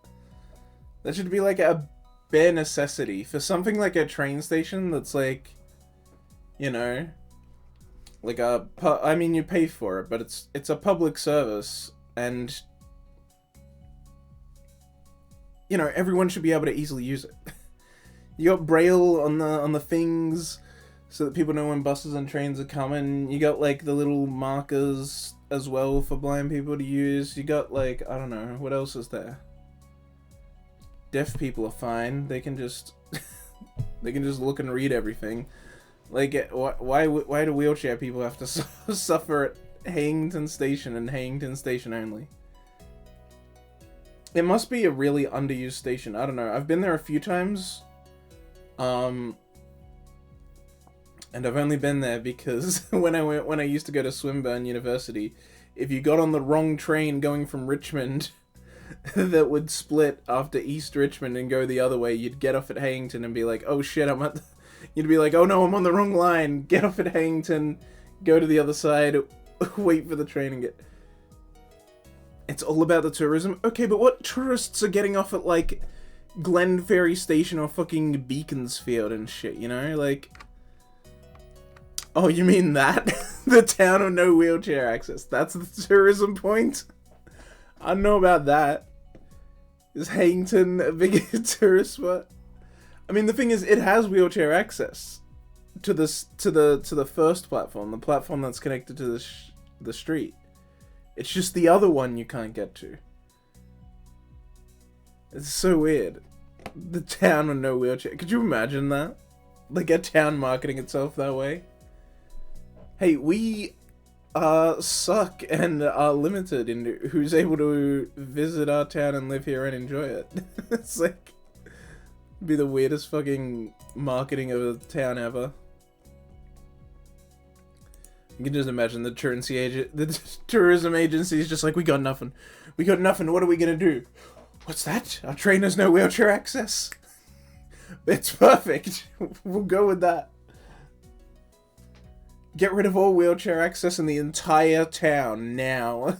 That should be like a bare necessity. For something like a train station that's like... You know... Like I mean, you pay for it, but it's a public service, and you know everyone should be able to easily use it. You got braille on the things, so that people know when buses and trains are coming. You got like the little markers as well for blind people to use. You got like, I don't know, what else is there? Deaf people are fine. They can just they can just look and read everything. Like, why do wheelchair people have to suffer at Hayington Station and Hayington Station only? It must be a really underused station. I don't know. I've been there a few times. And I've only been there because when I used to go to Swinburne University, if you got on the wrong train going from Richmond that would split after East Richmond and go the other way, you'd get off at Hayington and be like, oh shit, I'm at... You'd be like, oh no, I'm on the wrong line. Get off at Hayington, go to the other side, wait for the train and get... It's all about the tourism? Okay, but what tourists are getting off at, like, Glenferrie Station or fucking Beaconsfield and shit, you know? Like... Oh, you mean that? The town of no wheelchair access. That's the tourism point? I don't know about that. Is Hayington a big tourist spot? I mean, the thing is, it has wheelchair access to the first platform, the platform that's connected to the street. It's just the other one you can't get to. It's so weird. The town with no wheelchair. Could you imagine that? Like a town marketing itself that way? Hey, we suck and are limited in who's able to visit our town and live here and enjoy it. It's like... be the weirdest fucking marketing of a town ever. You can just imagine the tourism agency is just like, we got nothing. We got nothing. What are we gonna do? What's that? Our train has no wheelchair access. It's perfect. We'll go with that. Get rid of all wheelchair access in the entire town now.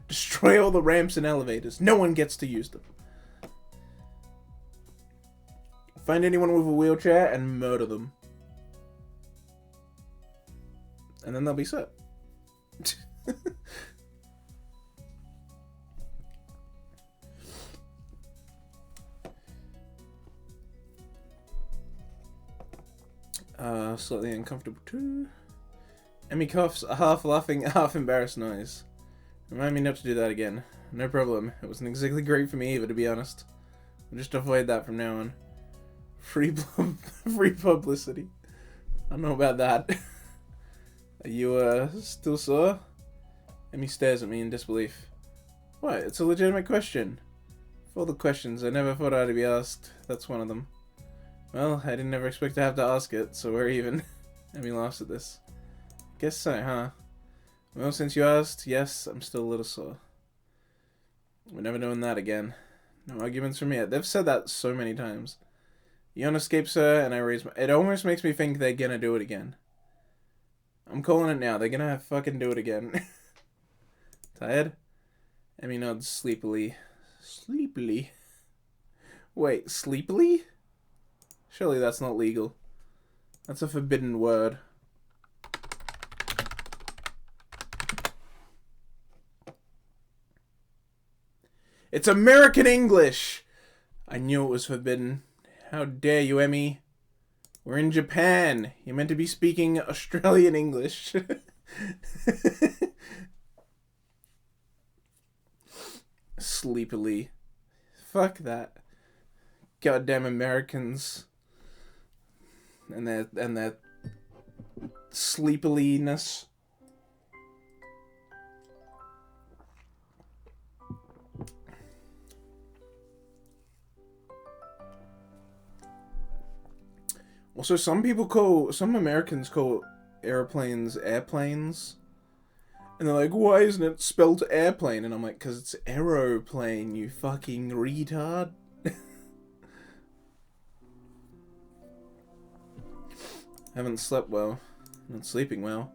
Destroy all the ramps and elevators. No one gets to use them. Find anyone with a wheelchair and murder them. And then they'll be set. Slightly uncomfortable too. Emmy coughs a half laughing, half embarrassed noise. Remind me not to do that again. No problem. It wasn't exactly great for me either, to be honest. I'll just avoid that from now on. Free publicity. I don't know about that. Are you, still sore? Emmy stares at me in disbelief. What? It's a legitimate question. Of all the questions I never thought I'd be asked, that's one of them. Well, I didn't ever expect to have to ask it, so we're even. Emmy laughs at this. Guess so, huh? Well, since you asked, yes, I'm still a little sore. We're never doing that again. No arguments from yet. They've said that so many times. Yon escapes her, and I raise my... It almost makes me think they're gonna do it again. I'm calling it now. They're gonna fucking do it again. Tired? Emmy nods sleepily. Sleepily? Wait, sleepily? Surely that's not legal. That's a forbidden word. It's American English! I knew it was forbidden. How dare you, Emmy? We're in Japan. You're meant to be speaking Australian English. Sleepily. Fuck that. Goddamn Americans. And their sleepiliness. Also, some Americans call airplanes airplanes. And they're like, why isn't it spelled airplane? And I'm like, because it's aeroplane, you fucking retard. Haven't slept well. Not sleeping well.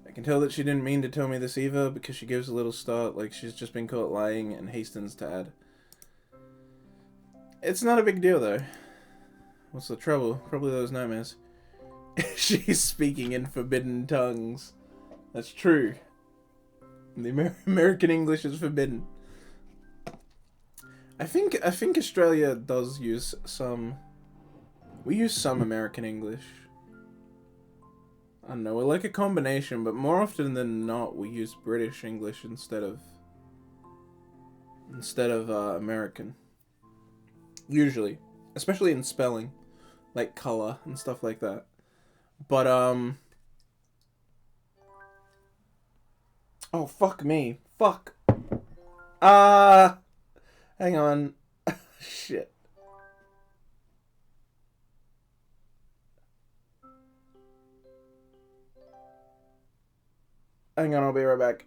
I can tell that she didn't mean to tell me this either, because she gives a little start like she's just been caught lying and hastens to add. It's not a big deal, though. What's the trouble? Probably those nightmares. She's speaking in forbidden tongues. That's true. The American English is forbidden. I think Australia does use some... We use some American English. I don't know, we're like a combination, but more often than not, we use British English instead of American. Usually. Especially in spelling. Like color and stuff like that. But, oh, fuck me. Fuck. Hang on. Shit. Hang on, I'll be right back.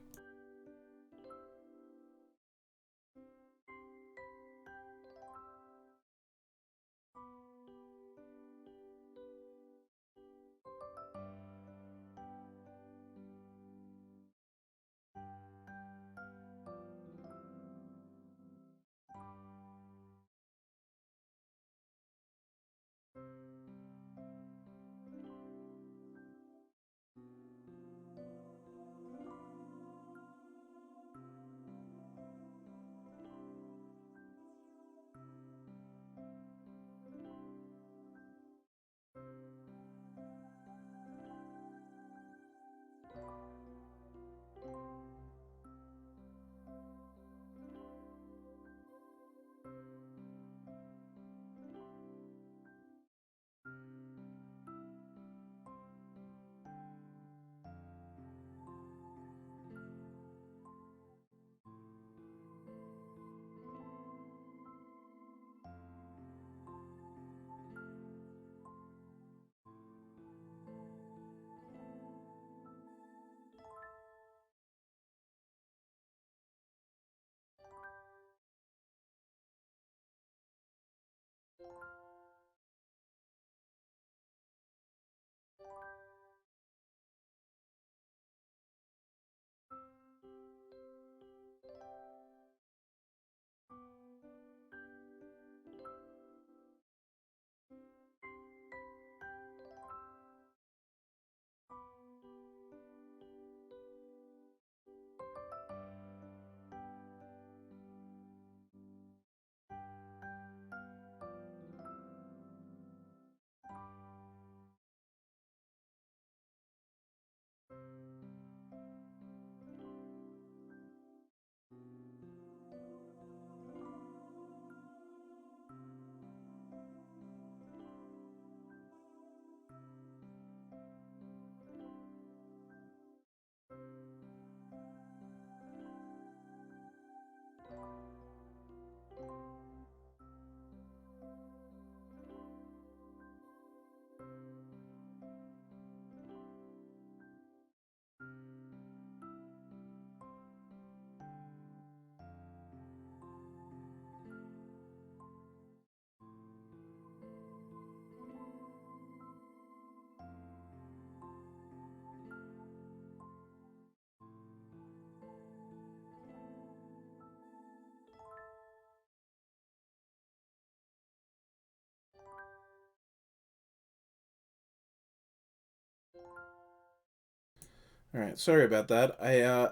Alright, sorry about that. I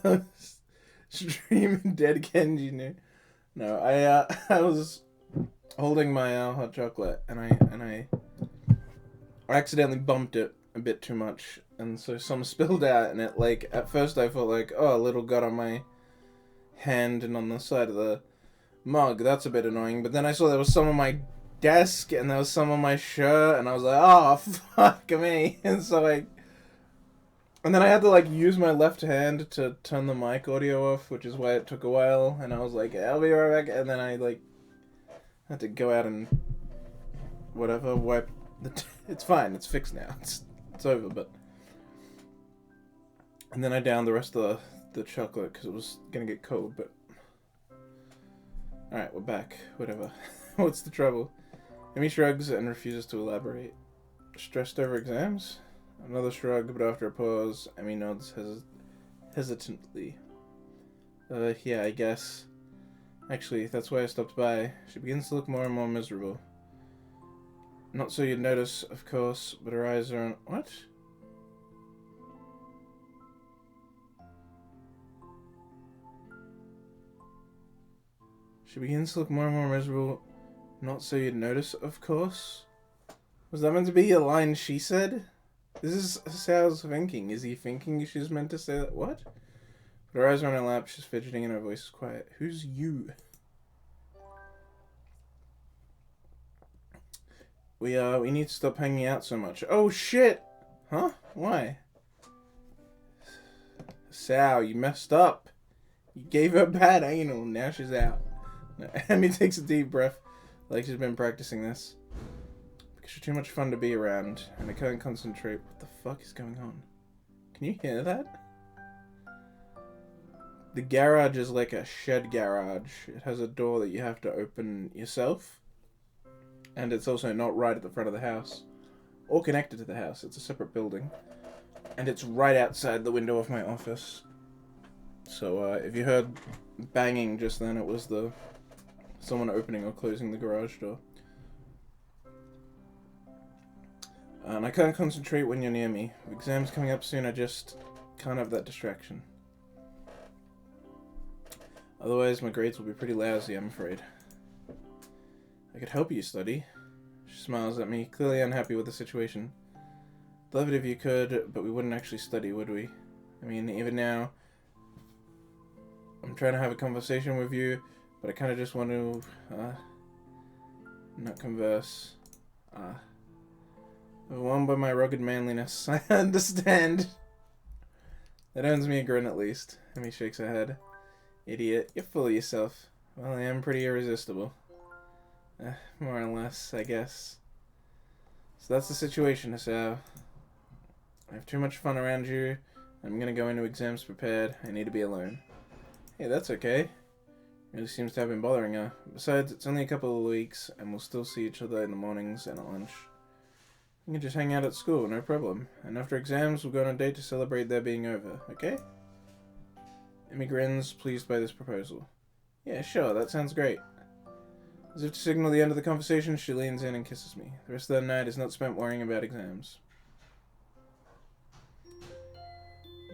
was streaming Dead Kenji new. No, I was holding my hot chocolate and I accidentally bumped it a bit too much, and so some spilled out, and it, like, at first I felt like, oh, a little got on my hand and on the side of the mug. That's a bit annoying. But then I saw there was some on my desk and there was some on my shirt, and I was like, oh, fuck me. And so and then I had to, like, use my left hand to turn the mic audio off, which is why it took a while. And I was like, I'll be right back. And then I, like, had to go out and whatever, wipe the... It's fine. It's fixed now. It's over, but... And then I downed the rest of the chocolate because it was going to get cold, but... Alright, we're back. Whatever. What's the trouble? Amy shrugs and refuses to elaborate. Stressed over exams? Another shrug, but after a pause, Amy nods hesitantly. Yeah, I guess. Actually, that's why I stopped by. She begins to look more and more miserable. Not so you'd notice, of course, but her eyes are on... What? She begins to look more and more miserable. Not so you'd notice, of course? Was that meant to be a line she said? This is Sal's thinking. Is he thinking she's meant to say that? What? But her eyes are on her lap, she's fidgeting and her voice is quiet. Who's you? We need to stop hanging out so much. Oh shit! Huh? Why? Sal, you messed up. You gave her bad anal, now she's out. Amy takes a deep breath, like she's been practicing this. Because you're too much fun to be around, and I can't concentrate. What the fuck is going on? Can you hear that? The garage is like a shed garage. It has a door that you have to open yourself. And it's also not right at the front of the house. Or connected to the house. It's a separate building. And it's right outside the window of my office. So, if you heard banging just then, it was someone opening or closing the garage door. And I can't concentrate when you're near me. With exams coming up soon, I just can't have that distraction. Otherwise, my grades will be pretty lousy, I'm afraid. I could help you study. She smiles at me, clearly unhappy with the situation. I'd love it if you could, but we wouldn't actually study, would we? I mean, even now, I'm trying to have a conversation with you, but I kind of just want to, not converse. Overwhelmed by my rugged manliness. I understand. That earns me a grin at least. Amy shakes her head. Idiot, you're full of yourself. Well, I am pretty irresistible. More or less, I guess. So that's the situation, Asao. I have too much fun around you. I'm gonna go into exams prepared. I need to be alone. Hey, that's okay. Really seems to have been bothering her. Besides, it's only a couple of weeks, and we'll still see each other in the mornings and at lunch. We can just hang out at school, no problem. And after exams, we'll go on a date to celebrate their being over, okay? Amy grins, pleased by this proposal. Yeah, sure, that sounds great. As if to signal the end of the conversation, she leans in and kisses me. The rest of the night is not spent worrying about exams.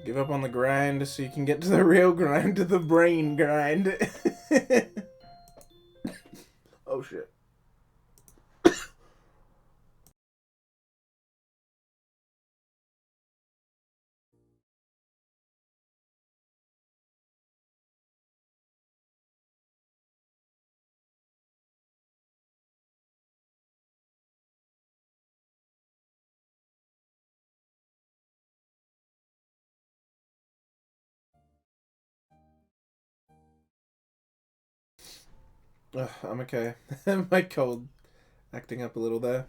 Give up on the grind so you can get to the real grind, to the brain grind. Oh shit. I'm okay. My cold acting up a little there.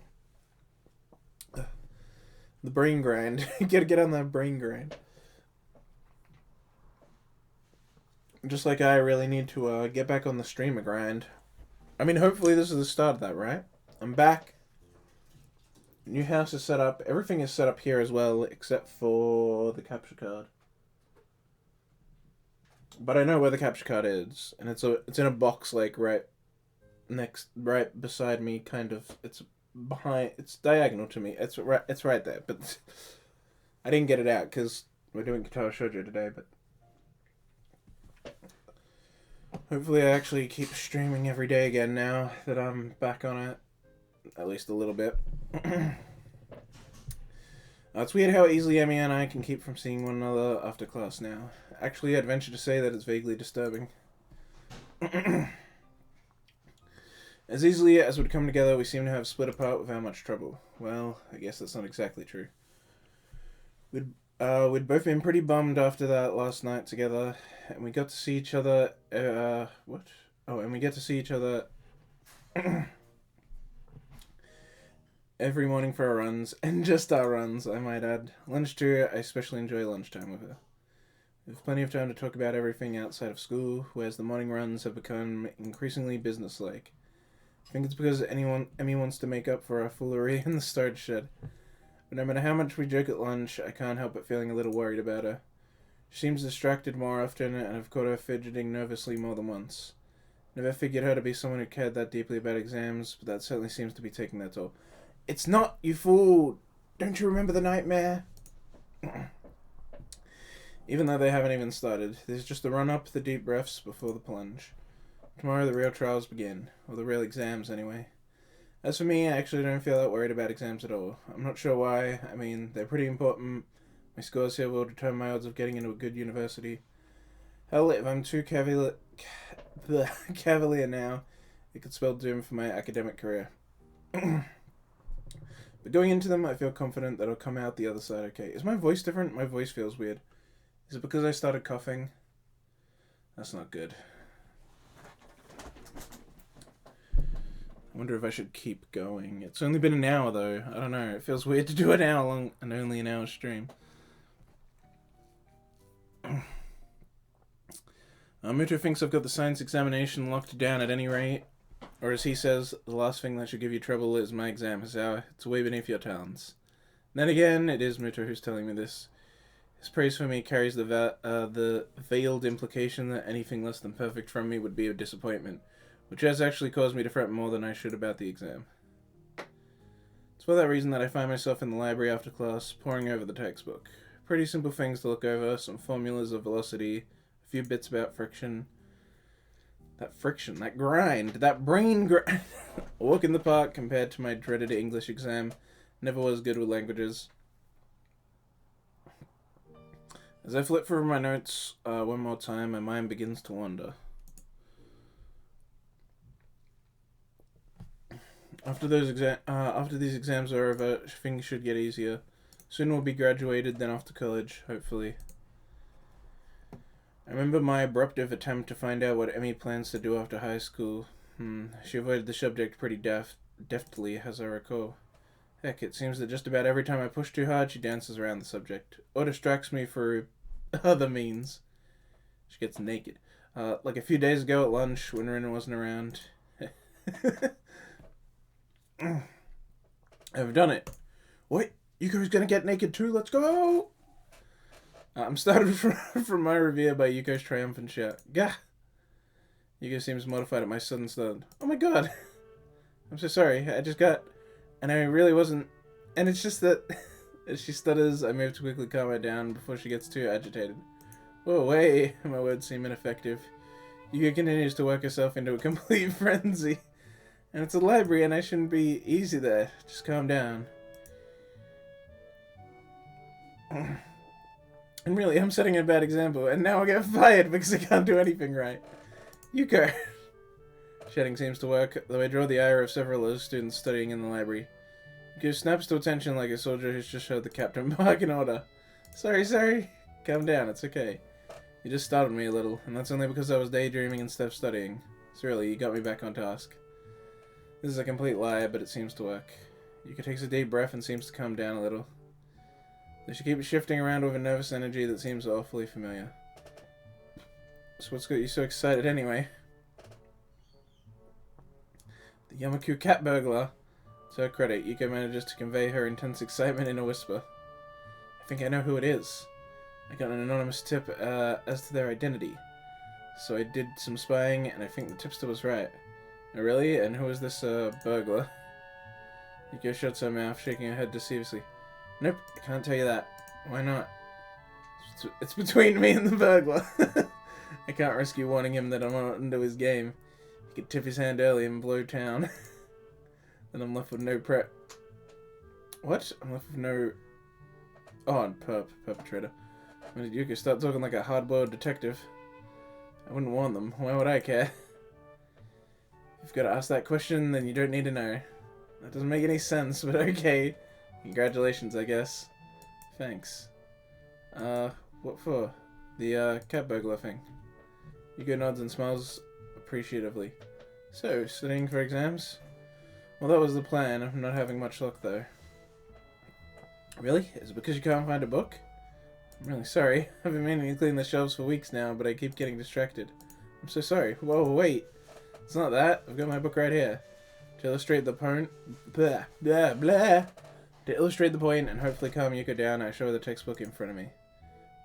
The brain grind. Gotta get on that brain grind. Just like I really need to get back on the streamer grind. I mean, hopefully this is the start of that, right? I'm back. New house is set up. Everything is set up here as well, except for the capture card. But I know where the capture card is, and it's in a box like right beside me, kind of. It's behind. It's diagonal to me. It's right there, but I didn't get it out because we're doing Katawa Shoujo today, but hopefully I actually keep streaming every day again now that I'm back on it, at least a little bit. It's weird how easily Emmy and I can keep from seeing one another after class now. Actually, I'd venture to say that it's vaguely disturbing. As easily as would come together, we seem to have split apart without much trouble. Well, I guess that's not exactly true. We'd both been pretty bummed after that last night together, and we got to see each other, what? Oh, and we get to see each other every morning for our runs, and just our runs, I might add. Lunch too, I especially enjoy lunchtime with her. We have plenty of time to talk about everything outside of school, whereas the morning runs have become increasingly businesslike. I think it's because Emmy wants to make up for our foolery in the storage shed. But no matter how much we joke at lunch, I can't help but feeling a little worried about her. She seems distracted more often, and I've caught her fidgeting nervously more than once. Never figured her to be someone who cared that deeply about exams, but that certainly seems to be taking their toll. It's not, you fool! Don't you remember the nightmare? Even though they haven't even started, there's just the run-up, the deep breaths before the plunge. Tomorrow the real trials begin, or the real exams anyway. As for me, I actually don't feel that worried about exams at all. I'm not sure why. I mean, they're pretty important. My scores here will determine my odds of getting into a good university. Hell, if I'm too cavalier now, it could spell doom for my academic career. But going into them, I feel confident that I'll come out the other side okay. Is my voice different? My voice feels weird. Is it because I started coughing? That's not good. I wonder if I should keep going. It's only been an hour, though. I don't know. It feels weird to do an hour long and only an hour stream. Muto thinks I've got the science examination locked down at any rate. Or as he says, the last thing that should give you trouble is my exam, Hazawa. It's way beneath your talents. Then again, it is Muto who's telling me this. His praise for me carries the veiled implication that anything less than perfect from me would be a disappointment, which has actually caused me to fret more than I should about the exam. It's for that reason that I find myself in the library after class, poring over the textbook. Pretty simple things to look over, some formulas of velocity, a few bits about friction. That friction, that grind, that brain grind. A walk in the park compared to my dreaded English exam. Never was good with languages. As I flip through my notes one more time, my mind begins to wander. After these exams are over, things should get easier. Soon we'll be graduated, then off to college, hopefully. I remember my abruptive attempt to find out what Emmy plans to do after high school. She avoided the subject pretty deftly, as I recall. Heck, it seems that just about every time I push too hard, she dances around the subject, or distracts me through other means. She gets naked. Like a few days ago at lunch, when Rin wasn't around. I've done it. What? Yuko's gonna get naked too? Let's go! I'm started from my review by Yuko's triumphant shout. Gah! Yuko seems mortified at my sudden stun. Oh my god! I'm so sorry. I just got... And I really wasn't... And it's just that... As she stutters, I move to quickly calm her down before she gets too agitated. Whoa, wait! My words seem ineffective. Yuko continues to work herself into a complete frenzy. And it's a library and I shouldn't be easy there. Just calm down. And really, I'm setting a bad example, and now I get fired because I can't do anything right. Yuko! Shouting seems to work, though I draw the ire of several of the students studying in the library. Yuko snaps to attention like a soldier who's just showed the captain back in order. Sorry. Calm down, it's okay. You just startled me a little, and that's only because I was daydreaming instead of studying. So really, you got me back on task. This is a complete lie, but it seems to work. Yuko takes a deep breath and seems to calm down a little. Though she keeps shifting around with a nervous energy that seems awfully familiar. So what's got you so excited anyway? The Yamaku cat burglar. To her credit, Yuko manages to convey her intense excitement in a whisper. I think I know who it is. I got an anonymous tip as to their identity. So I did some spying, and I think the tipster was right. Oh, really? And who is this burglar? Yuko shuts her mouth, shaking her head deceiviously. Nope, I can't tell you that. Why not? It's between me and the burglar. I can't risk you warning him that I'm not into his game. He could tip his hand early and blow town. Then I'm left with no prep. What? I'm left with no... Oh, perpetrator. When did Yuka start talking like a hard-boiled detective? I wouldn't warn them. Why would I care? If you've got to ask that question, then you don't need to know. That doesn't make any sense, but okay. Congratulations, I guess. Thanks. What for? The, cat burglar thing. Yuko nods and smiles appreciatively. So, studying for exams? Well, that was the plan. I'm not having much luck, though. Really? Is it because you can't find a book? I'm really sorry. I've been meaning to clean the shelves for weeks now, but I keep getting distracted. I'm so sorry. Whoa, wait. It's not that. I've got my book right here. To illustrate the point... Blah, blah, blah. To illustrate the point and hopefully calm Yuko down, I show her the textbook in front of me.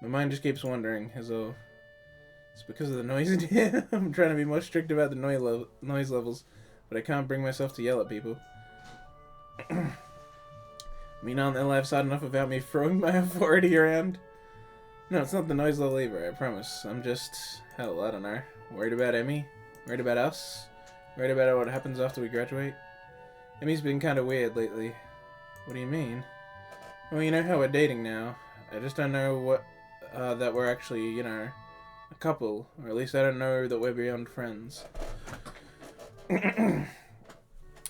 My mind just keeps wandering, as though... It's because of the noise in here. I'm trying to be more strict about the noise levels, but I can't bring myself to yell at people. I mean, aren't their lives hard enough without me throwing my authority around? No, it's not the noise level either, I promise. I'm just... Hell, I don't know. Worried about Emmy? Worried about us? Worried about what happens after we graduate? Emmy's been kind of weird lately. What do you mean? Well, you know how we're dating now. I just don't know what... that we're actually, you know, a couple. Or at least I don't know that we're beyond friends.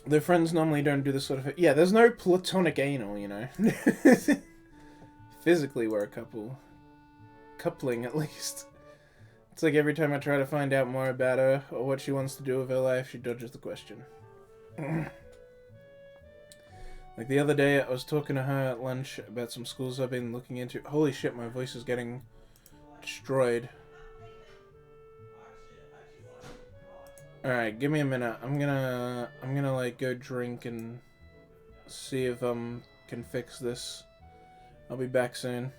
Though friends normally don't do this sort of... Yeah, there's no platonic anal, you know. Physically, we're a couple. Coupling, at least. It's like every time I try to find out more about her, or what she wants to do with her life, she dodges the question. Like the other day, I was talking to her at lunch about some schools I've been looking into. Holy shit, my voice is getting destroyed. Alright, give me a minute. I'm gonna like go drink and see if can fix this. I'll be back soon.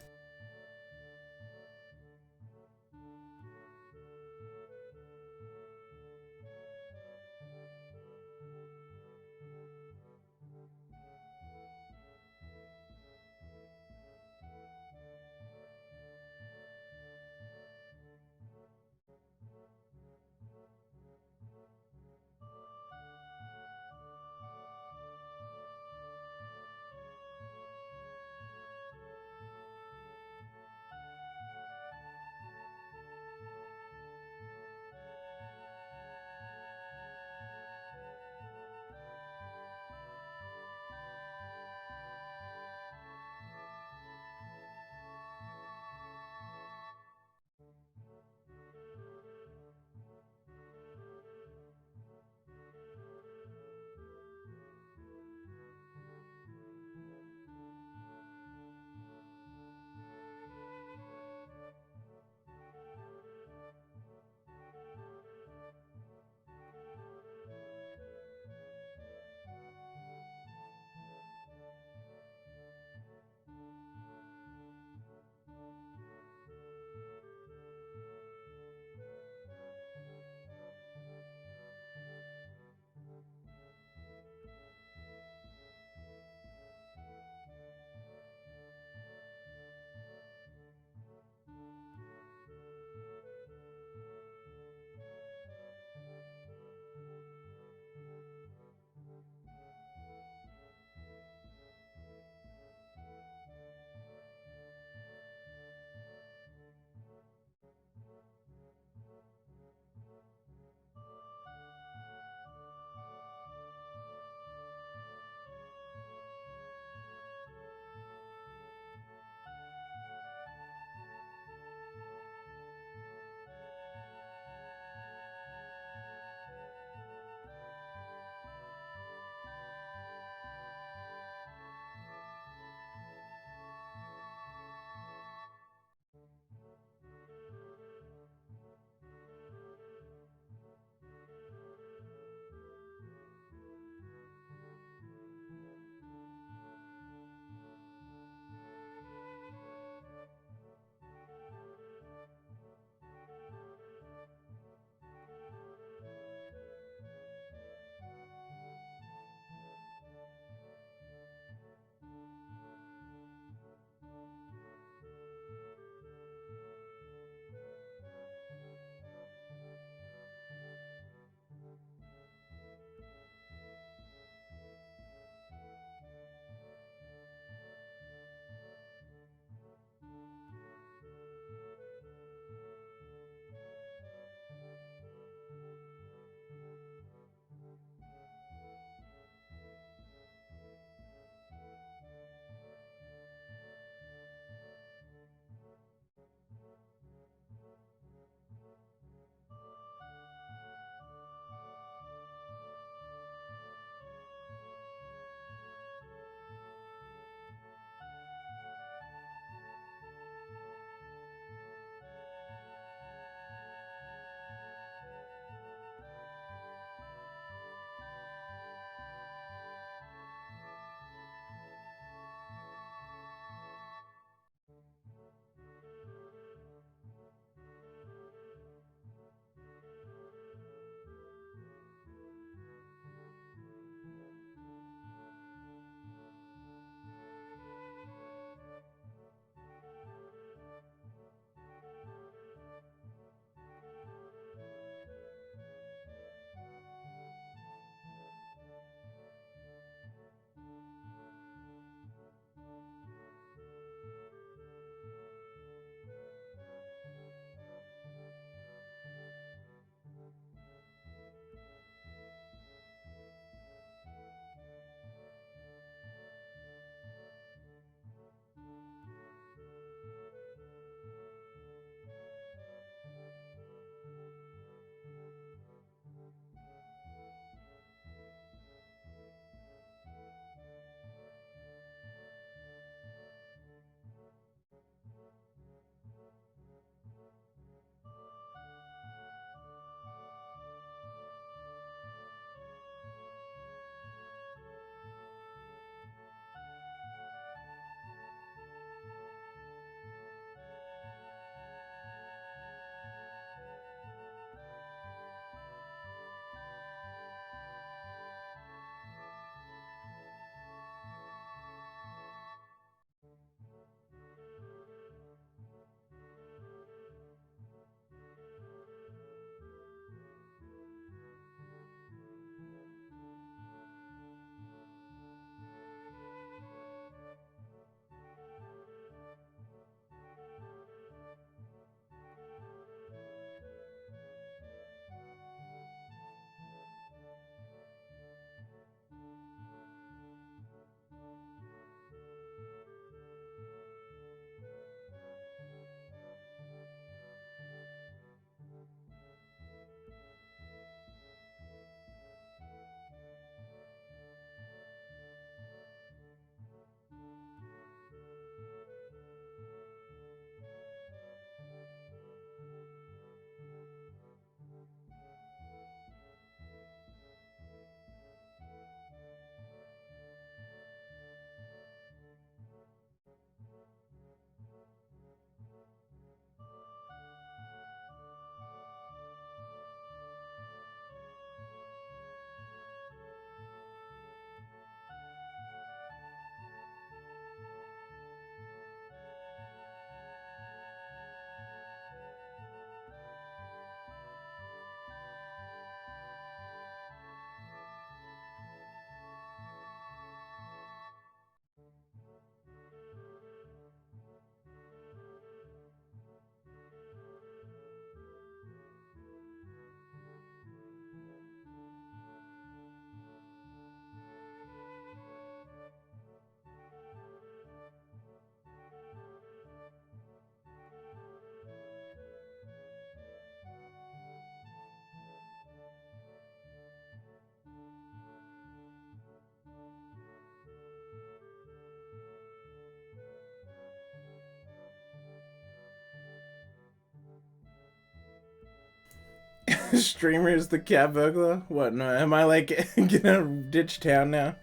Streamer is the cat burglar? What, no, am I like gonna ditch town now?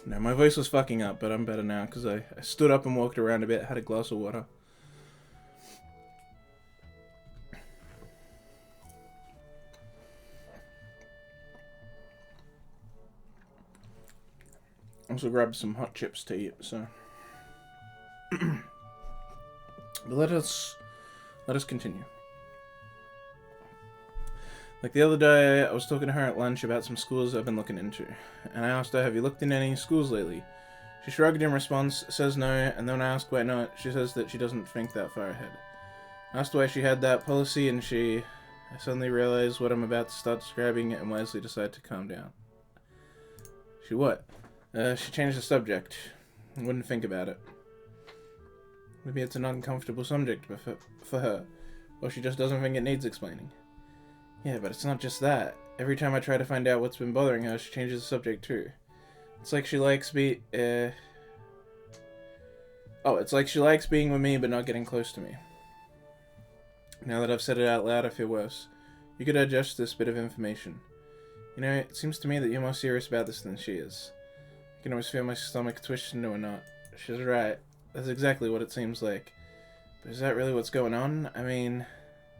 No, my voice was fucking up, but I'm better now because I stood up and walked around a bit, had a glass of water. Also grabbed some hot chips to eat, so. But let us continue. Like the other day, I was talking to her at lunch about some schools I've been looking into, and I asked her, have you looked in any schools lately? She shrugged in response, says no, and then I asked why not, she says that she doesn't think that far ahead. I asked why she had that policy, and I suddenly realized what I'm about to start describing and wisely decided to calm down. She what? She changed the subject. I wouldn't think about it. Maybe it's an uncomfortable subject for her, or she just doesn't think it needs explaining. Yeah, but it's not just that. Every time I try to find out what's been bothering her, she changes the subject too. It's like she likes being with me but not getting close to me. Now that I've said it out loud, I feel worse. You could digest this bit of information. You know, it seems to me that you're more serious about this than she is. I can always feel my stomach twitch into a knot. She's right. That's exactly what it seems like. But is that really what's going on? I mean...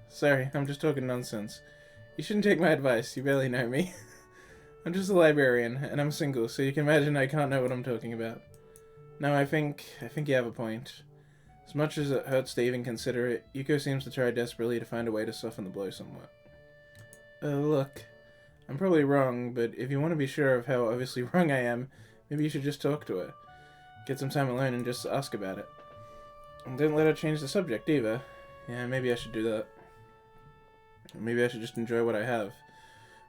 Sorry, I'm just talking nonsense. You shouldn't take my advice, you barely know me. I'm just a librarian, and I'm single, so you can imagine I can't know what I'm talking about. No, I think you have a point. As much as it hurts to even consider it, Yuko seems to try desperately to find a way to soften the blow somewhat. Look, I'm probably wrong, but if you want to be sure of how obviously wrong I am, maybe you should just talk to her. Get some time alone and just ask about it. And don't let her change the subject either. Yeah, maybe I should do that. Maybe I should just enjoy what I have.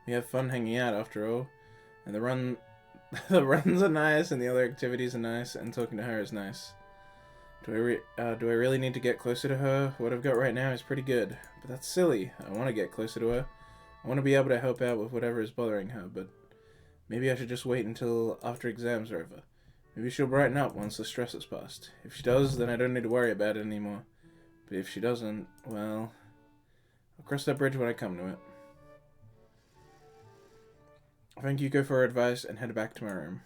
We have fun hanging out after all. And the runs are nice, and the other activities are nice, and talking to her is nice. Do I really need to get closer to her? What I've got right now is pretty good. But that's silly. I want to get closer to her. I want to be able to help out with whatever is bothering her, but maybe I should just wait until after exams are over. Maybe she'll brighten up once the stress has passed. If she does, then I don't need to worry about it anymore. But if she doesn't, well... I'll cross that bridge when I come to it. Thank Yuko for her advice and head back to my room.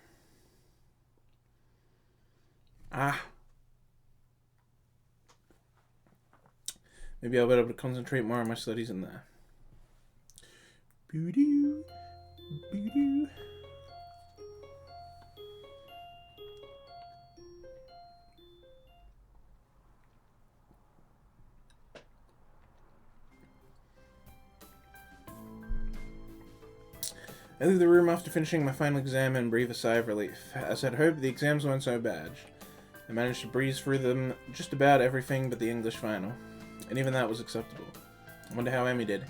Maybe I'll be able to concentrate more on my studies in there. Boo-doo. Boo-doo. I leave the room after finishing my final exam and breathe a sigh of relief. As I'd hoped, the exams weren't so bad. I managed to breeze through them, just about everything but the English final. And even that was acceptable. I wonder how Emmy did.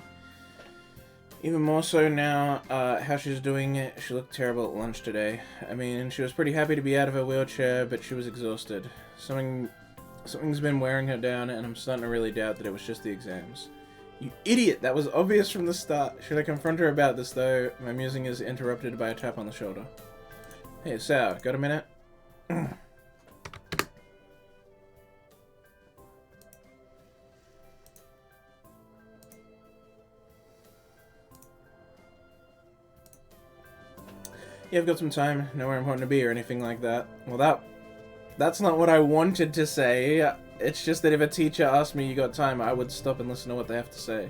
Even more so now, how she's doing. She looked terrible at lunch today. I mean, she was pretty happy to be out of her wheelchair, but she was exhausted. Something's been wearing her down, and I'm starting to really doubt that it was just the exams. You idiot! That was obvious from the start. Should I confront her about this, though? My musing is interrupted by a tap on the shoulder. Hey, Sal, got a minute? Yeah, I've got some time. Nowhere important to be or anything like that. Well, that's not what I wanted to say. It's just that if a teacher asked me you got time, I would stop and listen to what they have to say.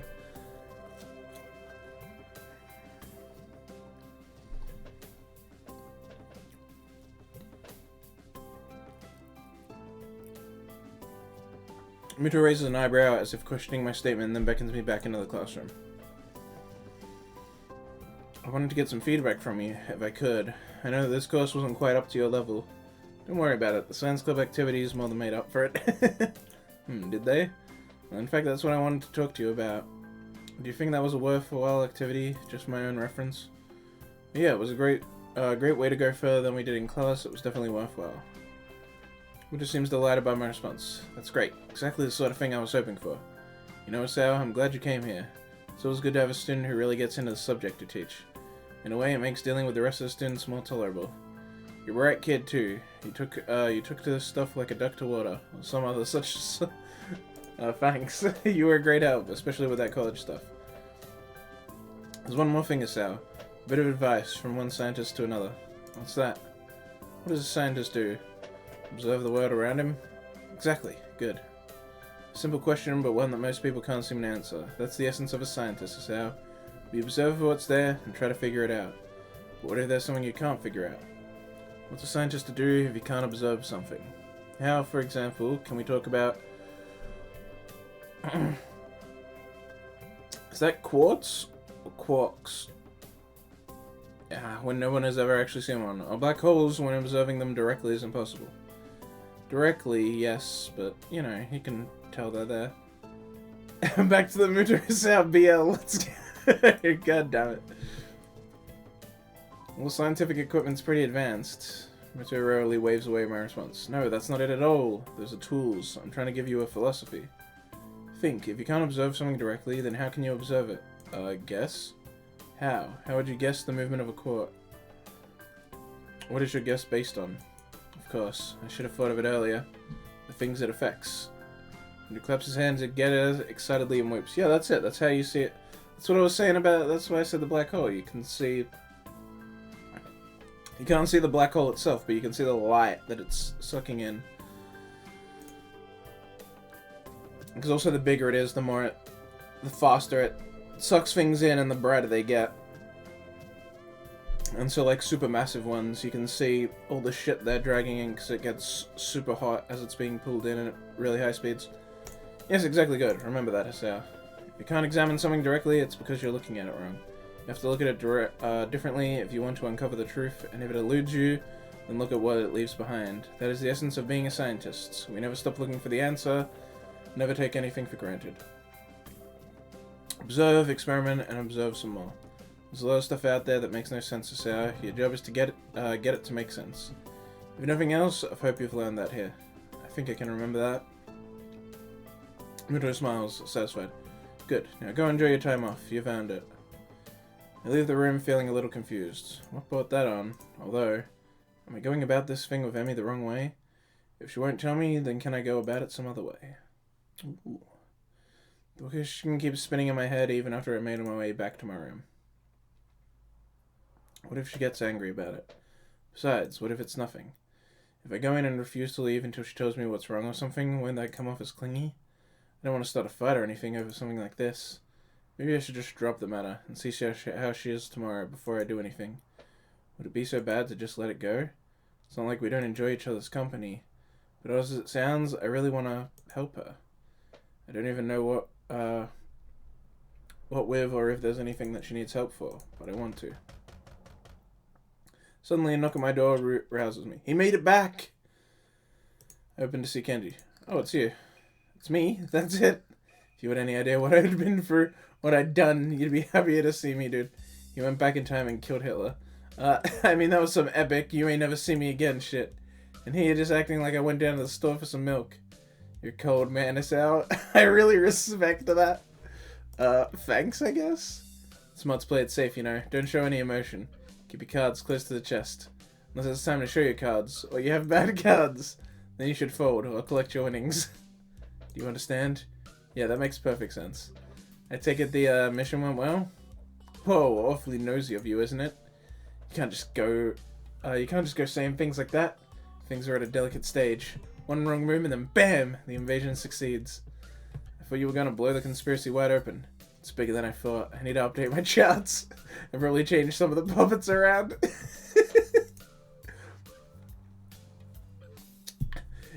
Muto raises an eyebrow as if questioning my statement and then beckons me back into the classroom. I wanted to get some feedback from you, if I could. I know that this course wasn't quite up to your level. Don't worry about it. The Science Club activities more than made up for it. Did they? Well, in fact, that's what I wanted to talk to you about. Do you think that was a worthwhile activity, just for my own reference? Yeah, it was a great way to go further than we did in class. It was definitely worthwhile. Muto seems delighted by my response. That's great. Exactly the sort of thing I was hoping for. You know, Sao, I'm glad you came here. It's always good to have a student who really gets into the subject to teach. In a way, it makes dealing with the rest of the students more tolerable. You're a bright kid, too. You took to this stuff like a duck to water, or some other such Thanks. You were a great help, especially with that college stuff. There's one more thing, Asao. A bit of advice from one scientist to another. What's that? What does a scientist do? Observe the world around him? Exactly. Good. Simple question, but one that most people can't seem to answer. That's the essence of a scientist, Asao. We observe what's there and try to figure it out. But what if there's something you can't figure out? What's a scientist to do if you can't observe something? How, for example, can we talk about... Is that quartz or quarks? Yeah, when no one has ever actually seen one. Or black holes when observing them directly is impossible. Directly, yes, but, you know, you can tell they're there. Back to the Muto BL, let's go. God damn it. Well, scientific equipment's pretty advanced. Muto rarely waves away my response. No, that's not it at all. Those are tools. I'm trying to give you a philosophy. Think, if you can't observe something directly, then how can you observe it? Guess? How? How would you guess the movement of a quark? What is your guess based on? Of course, I should have thought of it earlier. The things it affects. When he claps his hands, it gets excitedly and whoops. Yeah, that's it. That's how you see it. That's what I was saying about. That's why I said the black hole. You can see. You can't see the black hole itself, but you can see the light that it's sucking in. Because also, the bigger it is, the faster it sucks things in, and the brighter they get. And so, like, supermassive ones, you can see all the shit they're dragging in because it gets super hot as it's being pulled in at really high speeds. Yes, exactly good. Remember that, Asao. If you can't examine something directly, it's because you're looking at it wrong. You have to look at it differently if you want to uncover the truth, and if it eludes you, then look at what it leaves behind. That is the essence of being a scientist. We never stop looking for the answer, never take anything for granted. Observe, experiment, and observe some more. There's a lot of stuff out there that makes no sense, Asao. Your job is to get it to make sense. If nothing else, I hope you've learned that here. I think I can remember that. Muto smiles, satisfied. Good. Now go enjoy your time off. You've earned it. I leave the room feeling a little confused. What brought that on? Although, am I going about this thing with Emmy the wrong way? If she won't tell me, then can I go about it some other way? Ooh. The question keeps spinning in my head even after I made my way back to my room. What if she gets angry about it? Besides, what if it's nothing? If I go in and refuse to leave until she tells me what's wrong or something, won't that come off as clingy? I don't want to start a fight or anything over something like this. Maybe I should just drop the matter and see how she is tomorrow before I do anything. Would it be so bad to just let it go? It's not like we don't enjoy each other's company. But as it sounds, I really want to help her. I don't even know what with or if there's anything that she needs help for, but I want to. Suddenly a knock at my door rouses me. He made it back! I open to see Kenji. Oh, it's you. It's me. That's it. If you had any idea what I'd been through, what I'd done, you'd be happier to see me, dude. You went back in time and killed Hitler. I mean, that was some epic, you may never see me again shit. And here you're just acting like I went down to the store for some milk. You're cold, man, Asao. I really respect that. Thanks, I guess? Smuts, play it safe, you know. Don't show any emotion. Keep your cards close to the chest. Unless it's time to show your cards, or you have bad cards. Then you should fold, or collect your winnings. Do you understand? Yeah, that makes perfect sense. I take it the mission went well? Whoa, awfully nosy of you, isn't it? You can't just go saying things like that. Things are at a delicate stage. One wrong move and then BAM! The invasion succeeds. I thought you were gonna blow the conspiracy wide open. It's bigger than I thought. I need to update my charts. I've probably changed some of the puppets around.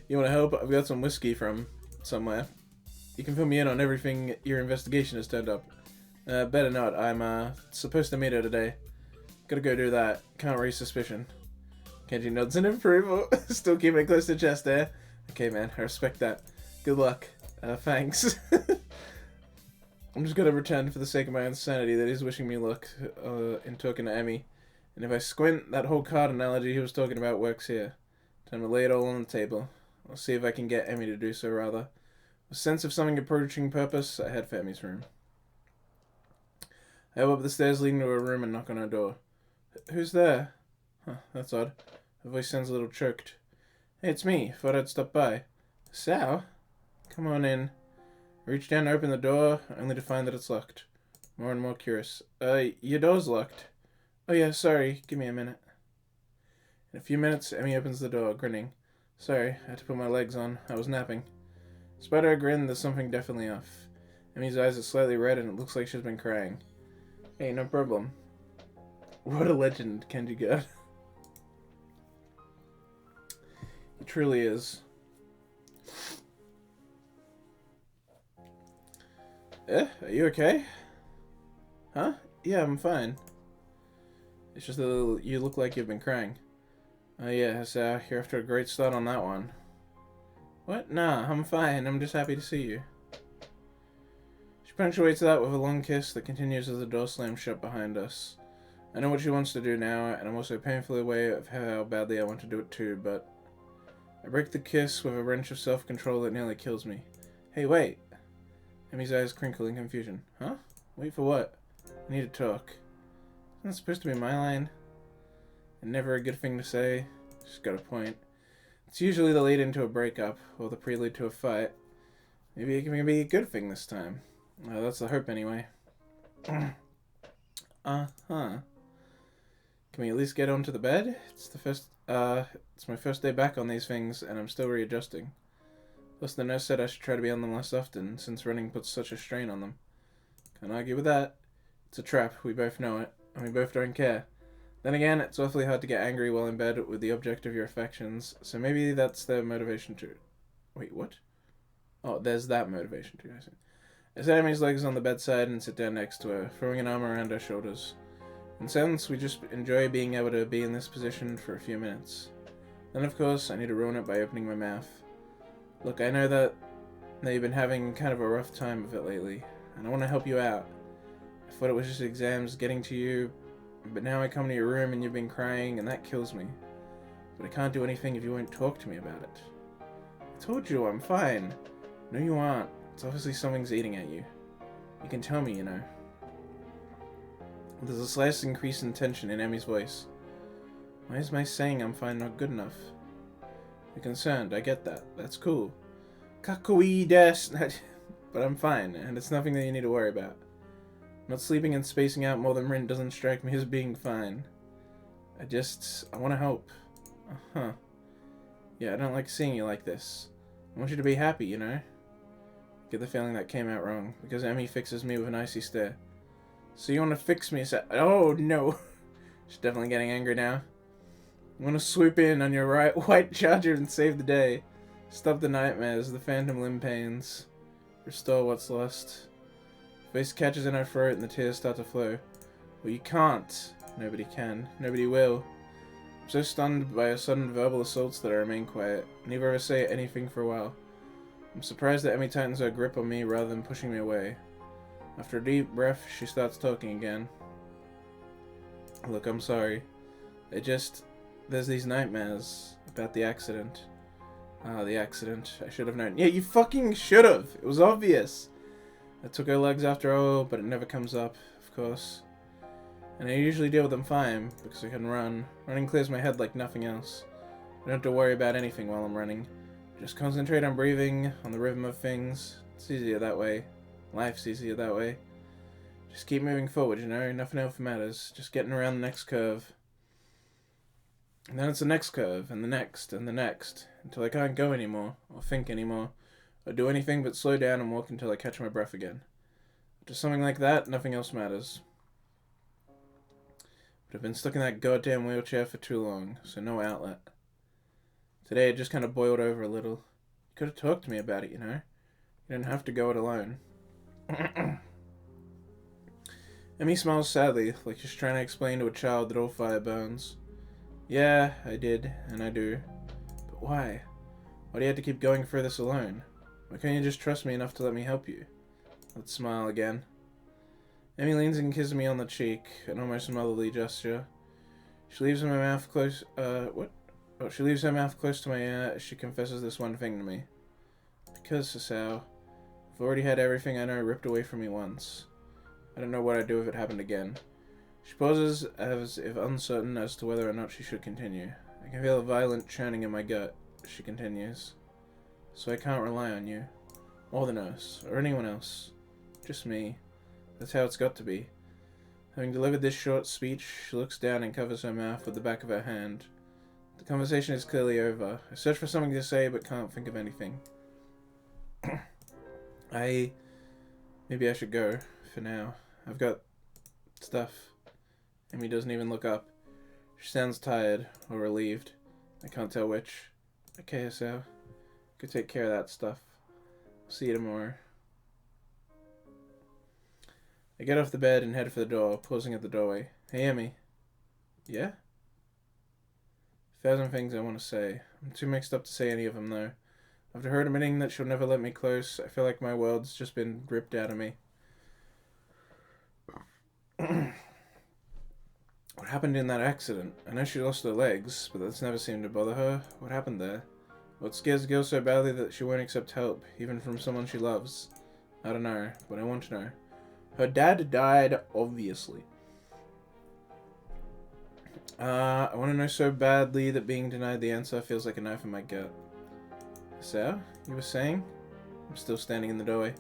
You wanna help? I've got some whiskey from somewhere. You can fill me in on everything your investigation has turned up. Better not. I'm supposed to meet her today. Gotta go do that. Can't raise suspicion. Kenji nods in approval. Still keeping it close to chest there. Okay, man. I respect that. Good luck. Thanks. I'm just gonna pretend for the sake of my own sanity that he's wishing me luck in talking to Emmy. And if I squint, that whole card analogy he was talking about works here. Time to lay it all on the table. I'll see if I can get Emmy to do so, rather. With a sense of something approaching purpose, I head for Emmy's room. I go up the stairs leading to her room and knock on her door. Who's there? Huh, that's odd. Her voice sounds a little choked. Hey, it's me. Thought I'd stop by. Sal? Come on in. I reach down to open the door, only to find that it's locked. More and more curious. Your door's locked. Oh yeah, sorry. Give me a minute. In a few minutes, Emmy opens the door, grinning. Sorry, I had to put my legs on. I was napping. Despite her grin, there's something definitely off. Emmy's eyes are slightly red and it looks like she's been crying. Hey, no problem. What a legend, Kenji God. He truly is. Are you okay? Huh? Yeah, I'm fine. It's just that you look like you've been crying. Oh yeah, so you're after a great start on that one. What? Nah, I'm fine. I'm just happy to see you. She punctuates that with a long kiss that continues as the door slams shut behind us. I know what she wants to do now, and I'm also painfully aware of how badly I want to do it too, but... I break the kiss with a wrench of self-control that nearly kills me. Hey, wait! Emmy's eyes crinkle in confusion. Huh? Wait for what? I need to talk. Isn't that supposed to be my line? And never a good thing to say. She's got a point. It's usually the lead into a breakup, or the prelude to a fight. Maybe it can be a good thing this time. Well, that's the hope anyway. Uh-huh. Can we at least get onto the bed? It's my first day back on these things, and I'm still readjusting. Plus, the nurse said I should try to be on them less often, since running puts such a strain on them. Can't argue with that. It's a trap, we both know it, and we both don't care. Then again, it's awfully hard to get angry while in bed with the object of your affections, so maybe that's their motivation too. Wait, what? Oh, there's that motivation too, I see. I set Emmy's legs on the bedside and sit down next to her, throwing an arm around her shoulders. In silence, we just enjoy being able to be in this position for a few minutes. Then, of course, I need to ruin it by opening my mouth. Look, I know that you've been having kind of a rough time of it lately, and I want to help you out. I thought it was just exams getting to you, but now I come to your room and you've been crying, and that kills me. But I can't do anything if you won't talk to me about it. I told you, I'm fine. No, you aren't. It's obviously something's eating at you. You can tell me, you know. There's a slight increase in tension in Emmy's voice. Why is my saying I'm fine not good enough? You're concerned, I get that. That's cool. Kakui desu. But I'm fine, and it's nothing that you need to worry about. Not sleeping and spacing out more than Rin doesn't strike me as being fine. I want to help. Uh-huh. Yeah, I don't like seeing you like this. I want you to be happy, you know? Get the feeling that came out wrong, because Emmy fixes me with an icy stare. So you want to fix me? Oh, no. She's definitely getting angry now. I want to swoop in on your white charger and save the day. Stop the nightmares, the phantom limb pains. Restore what's lost. Face catches in her throat and the tears start to flow. Well, you can't. Nobody can. Nobody will. I'm so stunned by her sudden verbal assaults that I remain quiet. Neither of us say anything for a while. I'm surprised that Emmy tightens her grip on me rather than pushing me away. After a deep breath, she starts talking again. Look, I'm sorry. There's these nightmares about the accident. Ah, the accident. I should have known. Yeah, you fucking should have. It was obvious. I took her legs after all, but it never comes up, of course. And I usually deal with them fine, because I can run. Running clears my head like nothing else. I don't have to worry about anything while I'm running. Just concentrate on breathing, on the rhythm of things. It's easier that way. Life's easier that way. Just keep moving forward, you know? Nothing else matters. Just getting around the next curve. And then it's the next curve, and the next, until I can't go anymore, or think anymore, or do anything but slow down and walk until I catch my breath again. Just something like that, nothing else matters. But I've been stuck in that goddamn wheelchair for too long, so no outlet. Today it just kind of boiled over a little. You could have talked to me about it, you know? You didn't have to go it alone. Emmy smiles sadly, like she's trying to explain to a child that all fire burns. Yeah, I did, and I do. But why? Why do you have to keep going through this alone? Why can't you just trust me enough to let me help you? Let's smile again. Emmy leans and kisses me on the cheek, an almost motherly gesture. She leaves her mouth close, what? Oh, she leaves her mouth close to my ear as she confesses this one thing to me. Because, Sasao, I've already had everything I know ripped away from me once. I don't know what I'd do if it happened again. She pauses, as if uncertain as to whether or not she should continue. I can feel a violent churning in my gut as she continues. So I can't rely on you. or the nurse, or anyone else. Just me. That's how it's got to be. Having delivered this short speech, she looks down and covers her mouth with the back of her hand. The conversation is clearly over. I search for something to say, but can't think of anything. Maybe I should go, for now. I've got stuff. Amy doesn't even look up. She sounds tired, or relieved. I can't tell which. Okay, so, go take care of that stuff. See you tomorrow. I get off the bed and head for the door, pausing at the doorway. Hey, Emmy. Yeah? 1,000 things I want to say. I'm too mixed up to say any of them, though. After her admitting that she'll never let me close, I feel like my world's just been ripped out of me. What happened in that accident? I know she lost her legs, but that's never seemed to bother her. What happened there? What scares a girl so badly that she won't accept help, even from someone she loves? I don't know, but I want to know. Her dad died, obviously. I want to know so badly that being denied the answer feels like a knife in my gut. So, you were saying? I'm still standing in the doorway.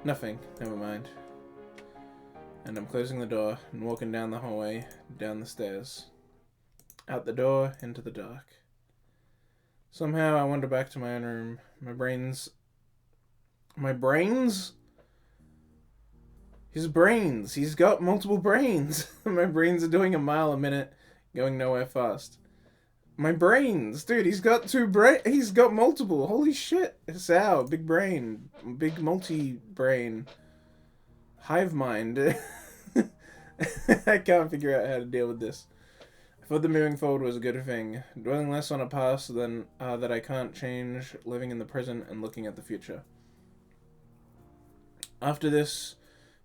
Nothing, never mind. And I'm closing the door and walking down the hallway, down the stairs. Out the door, into the dark. Somehow I wander back to my own room. My brains? His brains! He's got multiple brains! My brains are doing a mile a minute, going nowhere fast. My brains! Dude, he's got he's got multiple! Holy shit! Sal, big brain. Big multi-brain. Hive mind. I can't figure out how to deal with this. I thought that moving forward was a good thing. Dwelling less on a past than that I can't change, living in the present and looking at the future. After this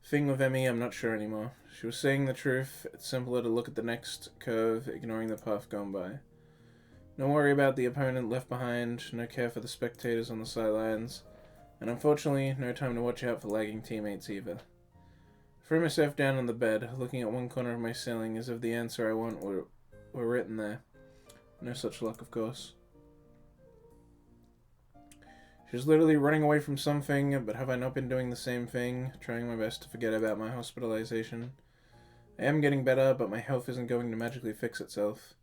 thing with Emmy, I'm not sure anymore. She was saying the truth. It's simpler to look at the next curve, ignoring the path gone by. No worry about the opponent left behind, no care for the spectators on the sidelines, and unfortunately, no time to watch out for lagging teammates either. I threw myself down on the bed, looking at one corner of my ceiling as if the answer I want were written there. No such luck, of course. She was literally running away from something, but have I not been doing the same thing, trying my best to forget about my hospitalization? I am getting better, but my health isn't going to magically fix itself.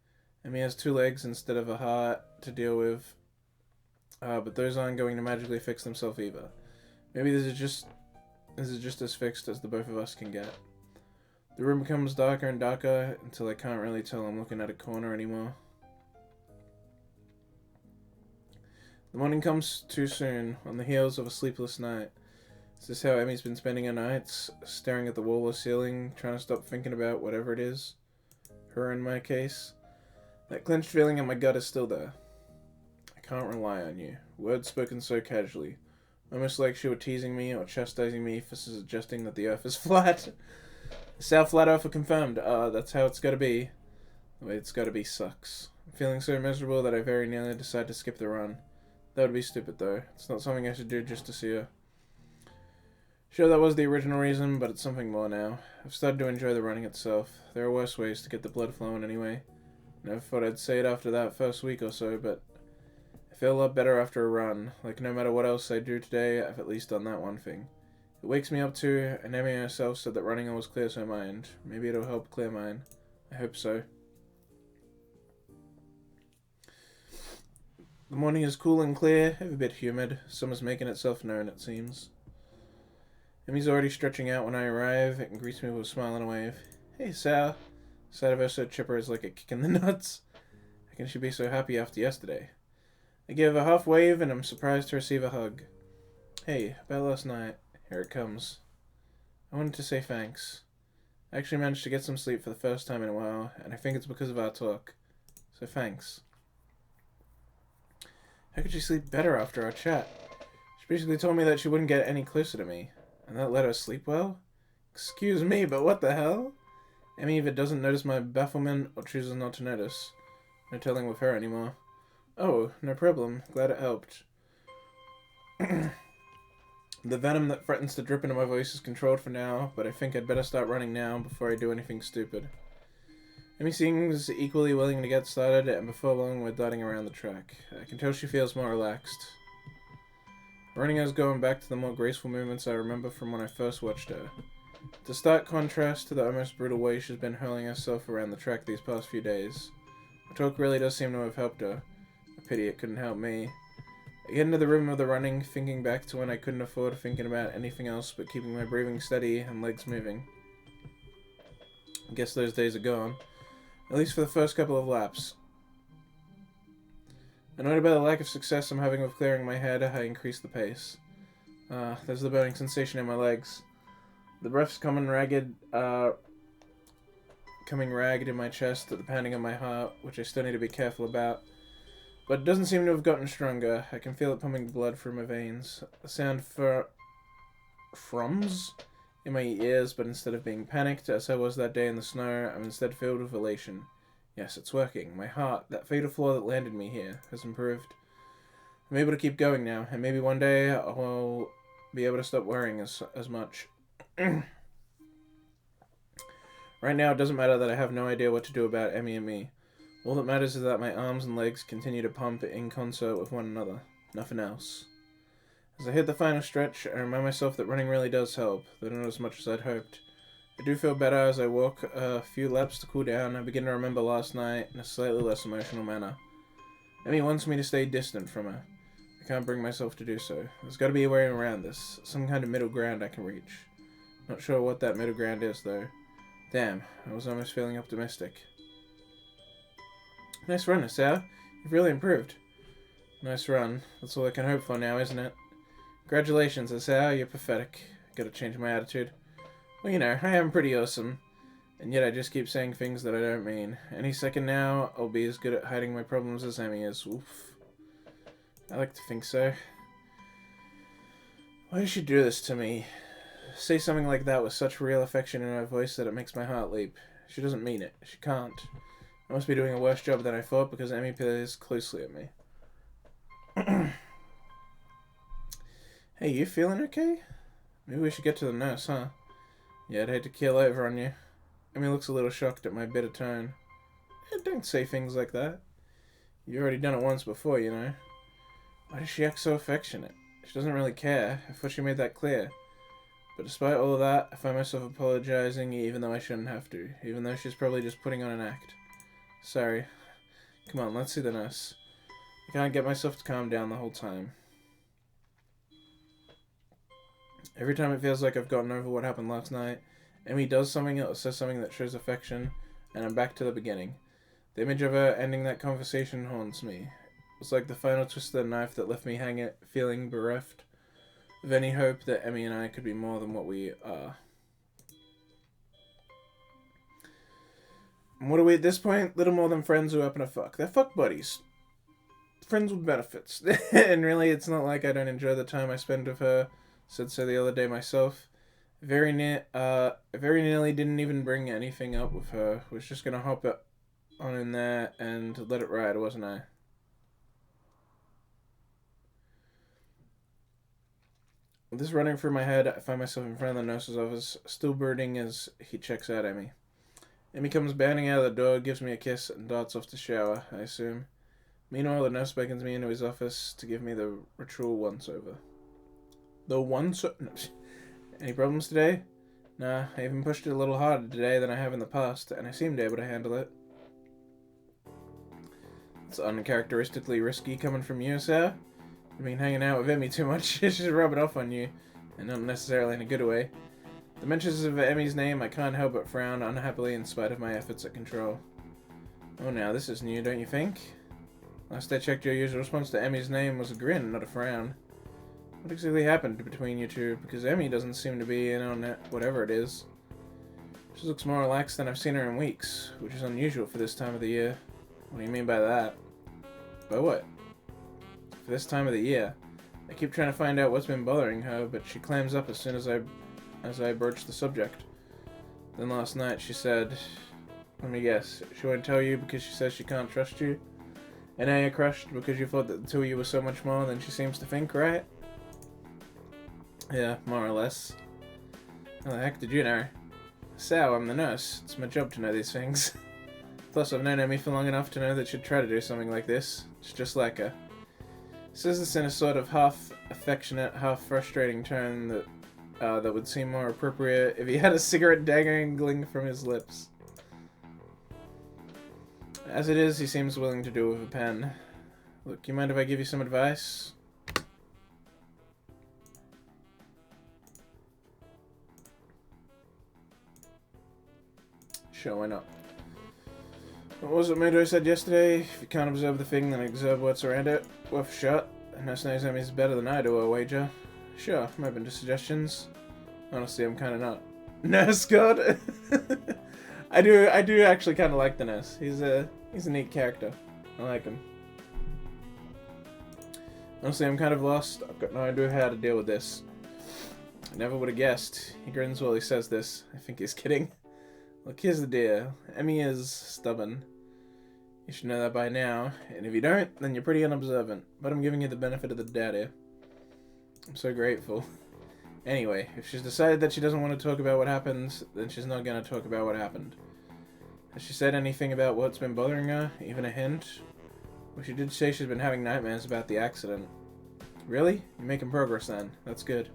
Emmy has 2 legs instead of a heart to deal with, but those aren't going to magically fix themselves either. Maybe this is just as fixed as the both of us can get. The room becomes darker and darker until I can't really tell I'm looking at a corner anymore. The morning comes too soon, on the heels of a sleepless night. Is this how Emmy's been spending her nights? Staring at the wall or ceiling, trying to stop thinking about whatever it is? Her in my case? That clenched feeling in my gut is still there. I can't rely on you. Words spoken so casually. Almost like she were teasing me or chastising me for suggesting that the earth is flat. South Flat Earth confirmed. That's how it's gotta be. The way it's gotta be sucks. I'm feeling so miserable that I very nearly decide to skip the run. That would be stupid though. It's not something I should do just to see her. Sure, that was the original reason, but it's something more now. I've started to enjoy the running itself. There are worse ways to get the blood flowing anyway. Never thought I'd say it after that first week or so, but I feel a lot better after a run. Like no matter what else I do today, I've at least done that one thing. It wakes me up too, and Emmy herself said that running always clears her mind. Maybe it'll help clear mine. I hope so. The morning is cool and clear, a bit humid. Summer's making itself known, it seems. Emmy's already stretching out when I arrive and greets me with a smile and a wave. Hey, Sal. The sight of her so chipper is like a kick in the nuts. How can she be so happy after yesterday? I give a half wave and I'm surprised to receive a hug. Hey, about last night. Here it comes. I wanted to say thanks. I actually managed to get some sleep for the first time in a while, and I think it's because of our talk. So thanks. How could she sleep better after our chat? She basically told me that she wouldn't get any closer to me, and that let her sleep well? Excuse me, but what the hell? Emmy either doesn't notice my bafflement or chooses not to notice. No telling with her anymore. Oh, no problem. Glad it helped. The venom that threatens to drip into my voice is controlled for now, but I think I'd better start running now before I do anything stupid. Emmy seems equally willing to get started, and before long we're darting around the track. I can tell she feels more relaxed. Running is going back to the more graceful movements I remember from when I first watched her. To stark contrast to the almost brutal way she's been hurling herself around the track these past few days. Her talk really does seem to have helped her. A pity it couldn't help me. I get into the rhythm of the running, thinking back to when I couldn't afford thinking about anything else but keeping my breathing steady and legs moving. I guess those days are gone. At least for the first couple of laps. Annoyed about the lack of success I'm having with clearing my head, I increase the pace. There's the burning sensation in my legs. The breath's coming ragged in my chest at the pounding of my heart, which I still need to be careful about. But it doesn't seem to have gotten stronger. I can feel it pumping blood through my veins. A sound for frums in my ears, but instead of being panicked, as I was that day in the snow, I'm instead filled with elation. Yes, it's working. My heart, that fatal flaw that landed me here, has improved. I'm able to keep going now, and maybe one day I'll be able to stop worrying as much. Right now, it doesn't matter that I have no idea what to do about Emmy and me. All that matters is that my arms and legs continue to pump in concert with one another. Nothing else. As I hit the final stretch, I remind myself that running really does help, though not as much as I'd hoped. I do feel better as I walk a few laps to cool down. I begin to remember last night in a slightly less emotional manner. Emmy wants me to stay distant from her. I can't bring myself to do so. There's got to be a way around this. Some kind of middle ground I can reach. Not sure what that middle ground is, though. Damn, I was almost feeling optimistic. Nice run, Asao. You've really improved. Nice run. That's all I can hope for now, isn't it? Congratulations, Asao. You're pathetic. Gotta change my attitude. Well, you know, I am pretty awesome. And yet I just keep saying things that I don't mean. Any second now, I'll be as good at hiding my problems as Emmy is. Oof. I like to think so. Why does she do this to me? Say something like that with such real affection in her voice that it makes my heart leap. She doesn't mean it. She can't. I must be doing a worse job than I thought because Emmy plays closely at me. Hey, you feeling okay? Maybe we should get to the nurse, huh? Yeah, I'd hate to keel over on you. Emmy looks a little shocked at my bitter tone. Don't say things like that. You've already done it once before, you know. Why does she act so affectionate? She doesn't really care. I thought she made that clear. But despite all of that, I find myself apologizing even though I shouldn't have to. Even though she's probably just putting on an act. Sorry. Come on, let's see the nurse. I can't get myself to calm down the whole time. Every time it feels like I've gotten over what happened last night, Emmy does something or says something that shows affection, and I'm back to the beginning. The image of her ending that conversation haunts me. It's like the final twist of the knife that left me hanging, feeling bereft of any hope that Emmy and I could be more than what we are. And what are we at this point? Little more than friends who happen to fuck. They're fuck buddies. Friends with benefits. And really, it's not like I don't enjoy the time I spend with her. Said so the other day myself. Very nearly didn't even bring anything up with her. Was just gonna hop it on in there and let it ride, wasn't I? With this running through my head, I find myself in front of the nurse's office, still brooding as he checks out Emmy. Emmy comes bounding out of the door, gives me a kiss, and darts off to shower, I assume. Meanwhile, the nurse beckons me into his office to give me the ritual once-over. Any problems today? Nah, I even pushed it a little harder today than I have in the past, and I seemed able to handle it. It's uncharacteristically risky coming from you, sir. I've been hanging out with Emmy too much. She's rubbing off on you, and not necessarily in a good way. The mentions of Emmy's name, I can't help but frown unhappily in spite of my efforts at control. Oh, now this is new, don't you think? Last I checked, your usual response to Emmy's name was a grin, not a frown. What exactly happened between you two? Because Emmy doesn't seem to be in on it, whatever it is. She looks more relaxed than I've seen her in weeks, which is unusual for this time of the year. What do you mean by that? By what? For this time of the year. I keep trying to find out what's been bothering her, but she clams up as soon as I broach the subject. Then last night she said, let me guess, she won't tell you because she says she can't trust you? And now you're crushed because you thought that the two of you were so much more than she seems to think, right? Yeah, more or less. How the heck did you know? So, I'm the nurse. It's my job to know these things. Plus, I've known Emmy for long enough to know that she'd try to do something like this. It's just like her. Says this in a sort of half affectionate, half frustrating tone that would seem more appropriate if he had a cigarette dangling from his lips. As it is, he seems willing to do it with a pen. Look, you mind if I give you some advice? Sure, why not? What was it Mudo said yesterday? If you can't observe the thing, then observe what's around it. Worth a shot. Nurse knows Emmy's better than I do, I'll wager. Sure, I'm open to suggestions. Honestly, I'm kind of not. Nurse God? I do actually kind of like the nurse. He's a neat character. I like him. Honestly, I'm kind of lost. I've got no idea how to deal with this. I never would have guessed. He grins while he says this. I think he's kidding. Look, here's the deal. Emmy is stubborn. You should know that by now. And if you don't, then you're pretty unobservant. But I'm giving you the benefit of the doubt here. I'm so grateful. Anyway, if she's decided that she doesn't want to talk about what happened, then she's not going to talk about what happened. Has she said anything about what's been bothering her? Even a hint? Well, she did say she's been having nightmares about the accident. Really? You're making progress then. That's good.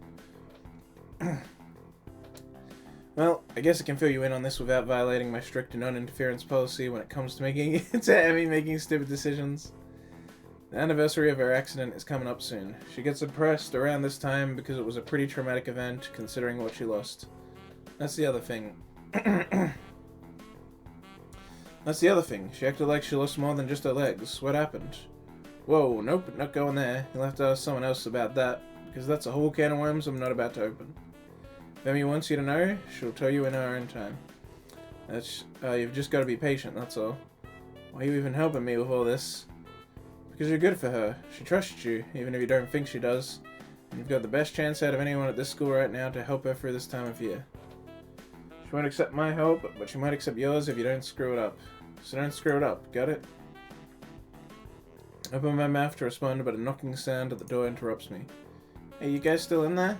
Well, I guess I can fill you in on this without violating my strict non-interference policy when it comes to Emmy making stupid decisions. The anniversary of her accident is coming up soon. She gets depressed around this time because it was a pretty traumatic event, considering what she lost. That's the other thing. That's the other thing. She acted like she lost more than just her legs. What happened? Whoa, nope, not going there. You'll have to ask someone else about that, because that's a whole can of worms I'm not about to open. If Emmy wants you to know, she'll tell you in her own time. You've just got to be patient, that's all. Why are you even helping me with all this? Because you're good for her. She trusts you, even if you don't think she does. And you've got the best chance out of anyone at this school right now to help her through this time of year. She won't accept my help, but she might accept yours if you don't screw it up. So don't screw it up, got it? I open my mouth to respond, but a knocking sound at the door interrupts me. Hey, you guys still in there?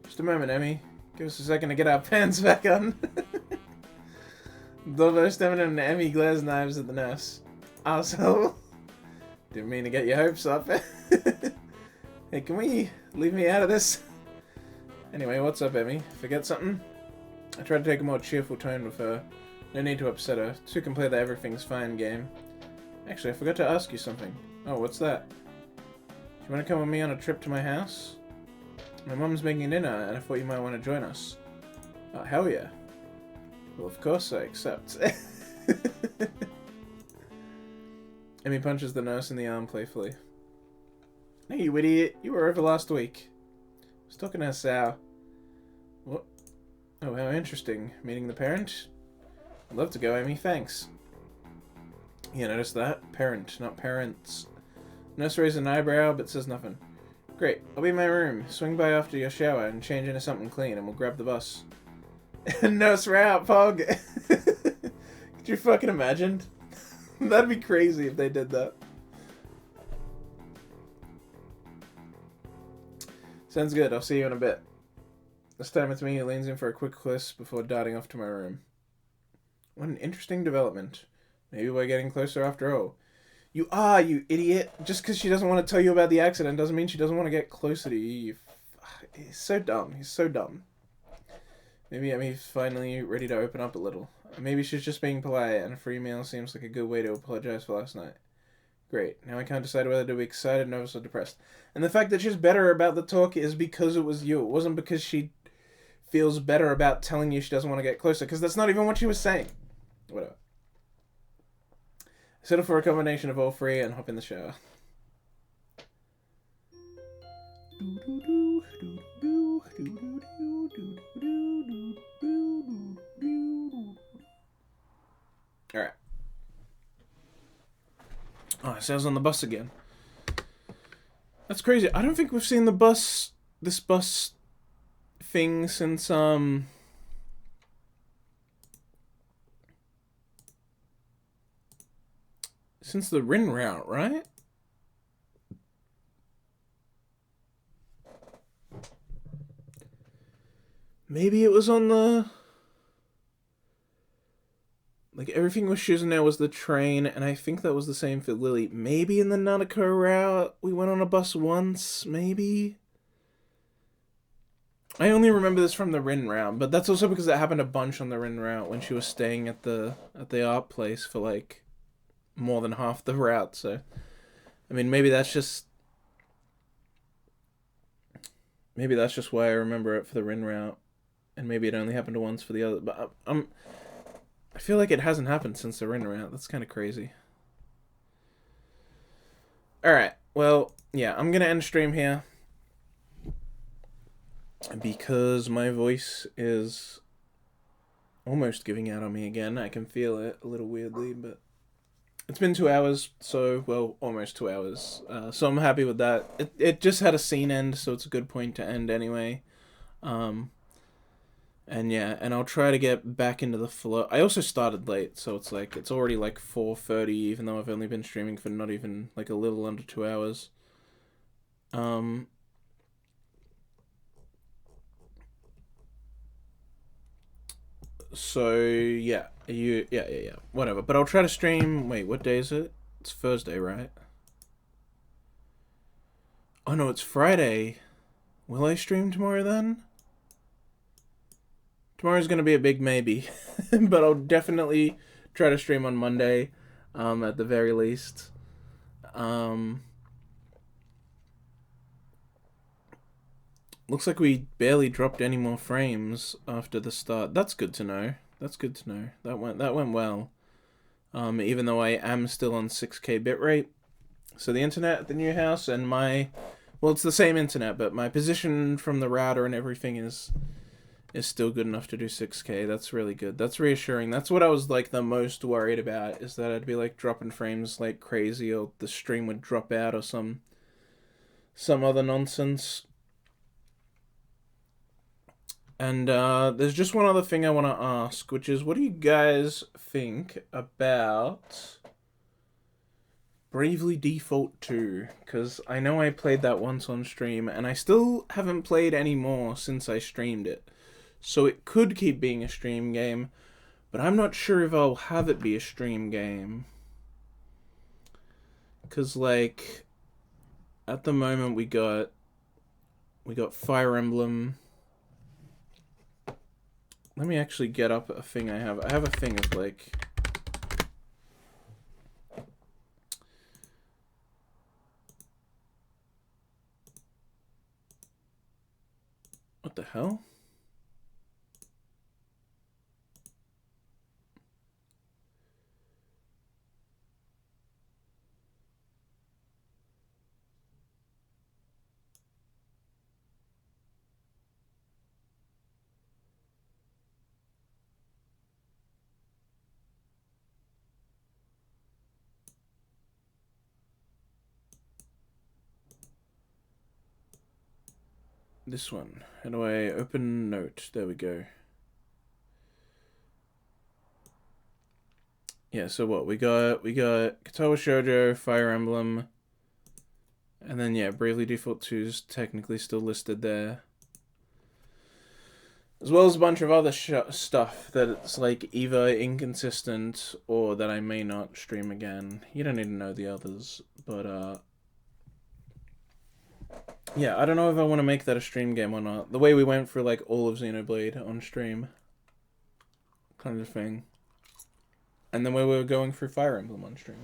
Just a moment, Emmy. Give us a second to get our pants back on. The most eminent Emmy glares knives at the nurse. Arsehole. Didn't mean to get your hopes up. Hey, can we leave me out of this? Anyway, what's up, Emmy? Forget something? I tried to take a more cheerful tone with her. No need to upset her. Two can play the everything's fine game. Actually, I forgot to ask you something. Oh, what's that? Do you want to come with me on a trip to my house? My mum's making dinner, and I thought you might want to join us. Oh, hell yeah. Well, of course I accept. Emmy punches the nurse in the arm playfully. Hey, you idiot. You were over last week. I was talking to her sow. What? Oh, how interesting. Meeting the parent? I'd love to go, Emmy. Thanks. Yeah, notice that? Parent, not parents. Nurse raises an eyebrow, but says nothing. Great. I'll be in my room. Swing by after your shower and change into something clean, and we'll grab the bus. Nurse route, Pog! Could you fucking imagine? That'd be crazy if they did that. Sounds good. I'll see you in a bit. This time it's me who leans in for a quick kiss before darting off to my room. What an interesting development. Maybe we're getting closer after all. You are, you idiot. Just because she doesn't want to tell you about the accident doesn't mean she doesn't want to get closer to you. He's so dumb. He's so dumb. Maybe Emmy's finally ready to open up a little. Maybe she's just being polite, and a free meal seems like a good way to apologize for last night. Great. Now I can't decide whether to be excited, nervous, or depressed. And the fact that she's better about the talk is because it was you. It wasn't because she feels better about telling you she doesn't want to get closer, because that's not even what she was saying. Whatever. Settle for a combination of all three and hop in the shower. Alright. Oh, it says on the bus again. That's crazy. I don't think we've seen this bus thing since, since the Rin route, right? Maybe it was on the Like, everything with Shizune was the train, and I think that was the same for Lily. Maybe in the Nanako route, we went on a bus once, maybe? I only remember this from the Rin route, but that's also because it happened a bunch on the Rin route when she was staying at the art place for, like, more than half the route, so... I mean, maybe that's just why I remember it for the Rin route, and maybe it only happened once for the other, but I feel like it hasn't happened since the Rin route. That's kind of crazy. Alright, well, yeah, I'm gonna end stream here. Because my voice is almost giving out on me again. I can feel it a little weirdly, but it's been 2 hours, so, well, almost 2 hours. So I'm happy with that. It just had a scene end, so it's a good point to end anyway. And yeah, and I'll try to get back into the flow. I also started late, so it's like, it's already like 4:30, even though I've only been streaming for not even, like, a little under 2 hours. So yeah, yeah, whatever. But I'll try to stream. Wait, what day is it? It's Thursday, right? Oh no, it's Friday. Will I stream tomorrow then? Tomorrow's gonna be a big maybe, but I'll definitely try to stream on Monday, at the very least. Looks like we barely dropped any more frames after the start. That's good to know. That's good to know. That went well. Even though I am still on 6K bitrate. So the internet at the new house and my... Well, it's the same internet, but my position from the router and everything is still good enough to do 6K. That's really good. That's reassuring. That's what I was, like, the most worried about, is that I'd be, like, dropping frames like crazy, or the stream would drop out, or some other nonsense. And there's just one other thing I want to ask, which is, what do you guys think about Bravely Default 2? Because I know I played that once on stream, and I still haven't played any more since I streamed it. So it could keep being a stream game, but I'm not sure if I'll have it be a stream game. Because, like, at the moment we got Fire Emblem. Let me actually get up a thing I have. I have a thing of, like... What the hell? This one. How do I open note? There we go. Yeah, so what? We got Katawa Shoujo, Fire Emblem, and then, yeah, Bravely Default 2 is technically still listed there. As well as a bunch of other stuff that it's, like, either inconsistent or that I may not stream again. You don't need to know the others, but, yeah, I don't know if I want to make that a stream game or not. The way we went for, like, all of Xenoblade on stream. Kind of thing. And then we were going through Fire Emblem on stream.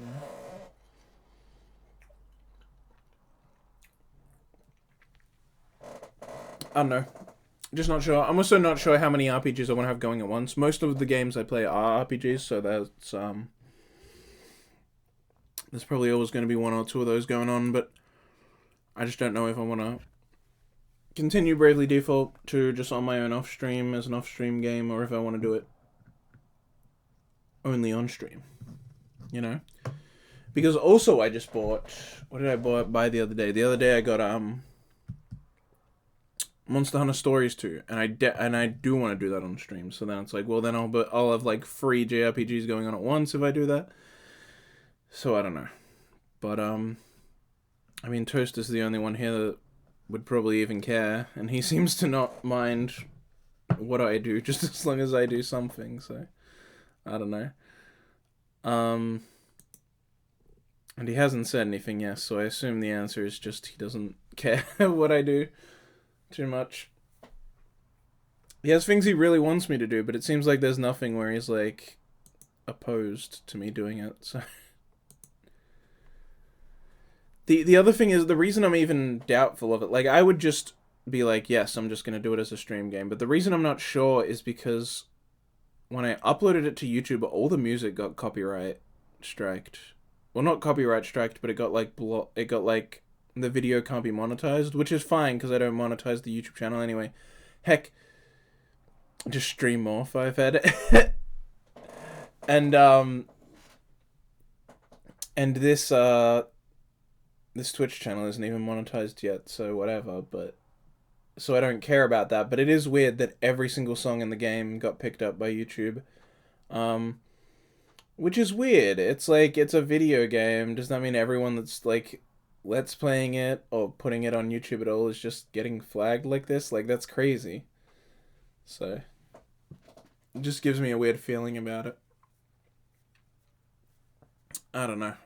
I don't know. Just not sure. I'm also not sure how many RPGs I want to have going at once. Most of the games I play are RPGs, so that's, there's probably always going to be one or two of those going on, but I just don't know if I want to continue Bravely Default to just on my own off-stream as an off-stream game, or if I want to do it only on stream, you know? Because also I just bought... What did I buy the other day? The other day I got, Monster Hunter Stories 2, and I do want to do that on stream, so then it's like, well, then I'll have, like, 3 JRPGs going on at once if I do that. So I don't know. But, I mean, Toast is the only one here that would probably even care, and he seems to not mind what I do, just as long as I do something, so I don't know. And he hasn't said anything yet, so I assume the answer is just he doesn't care what I do too much. He has things he really wants me to do, but it seems like there's nothing where he's, like, opposed to me doing it, so... The other thing is, the reason I'm even doubtful of it, like, I would just be like, yes, I'm just going to do it as a stream game, but the reason I'm not sure is because when I uploaded it to YouTube, all the music got copyright striked. Well, not copyright striked, but it got, like, the video can't be monetized, which is fine, because I don't monetize the YouTube channel anyway. Heck, just stream more, 5head. And this, this Twitch channel isn't even monetized yet, so whatever, but... So I don't care about that, but it is weird that every single song in the game got picked up by YouTube. Which is weird. It's like, it's a video game. Does that mean everyone that's, like, let's playing it or putting it on YouTube at all is just getting flagged like this? Like, that's crazy. So, it just gives me a weird feeling about it. I don't know.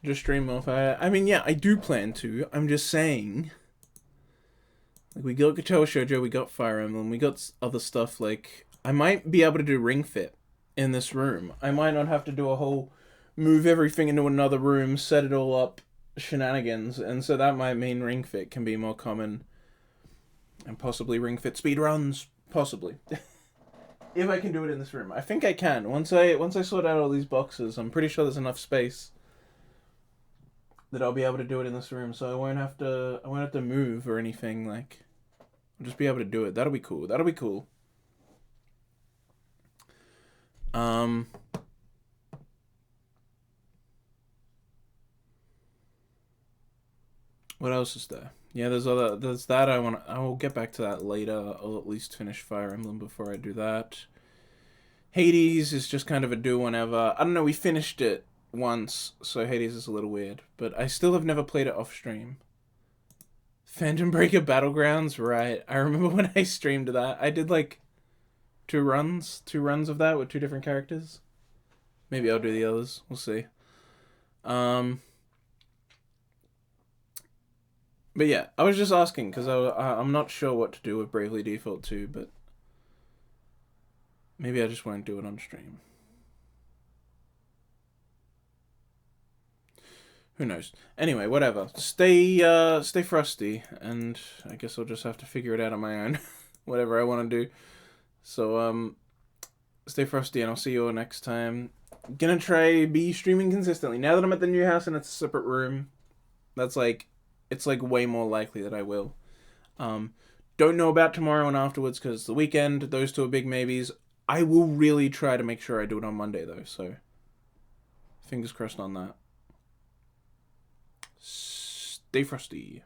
Just stream more fire. I mean, yeah, I do plan to. I'm just saying. Like, we got Katawa Shoujo, we got Fire Emblem, we got other stuff, like... I might be able to do Ring Fit in this room. I might not have to do a whole move everything into another room, set it all up, shenanigans, and so that might mean Ring Fit can be more common. And possibly Ring Fit speedruns. Possibly. If I can do it in this room. I think I can. Once I sort out all these boxes, I'm pretty sure there's enough space that I'll be able to do it in this room, so I won't have to move or anything, like, I'll just be able to do it. That'll be cool. What else is there? Yeah, there's that. I will get back to that later. I'll at least finish Fire Emblem before I do that. Hades is just kind of a do whenever. I don't know, we finished it once, so Hades is a little weird, but I still have never played it off stream. Phantom Breaker Battlegrounds, right. I remember when I streamed that. I did like two runs of that with 2 different characters. Maybe I'll do the others. We'll see. But yeah, I was just asking because I'm not sure what to do with Bravely Default 2, but maybe I just won't do it on stream. Who knows? Anyway, whatever. Stay frosty, and I guess I'll just have to figure it out on my own. Whatever I want to do. So, stay frosty, and I'll see you all next time. Gonna try be streaming consistently. Now that I'm at the new house and it's a separate room, that's like, it's like way more likely that I will. Don't know about tomorrow and afterwards because it's the weekend. Those 2 are big maybes. I will really try to make sure I do it on Monday, though, so fingers crossed on that. Stay frosty.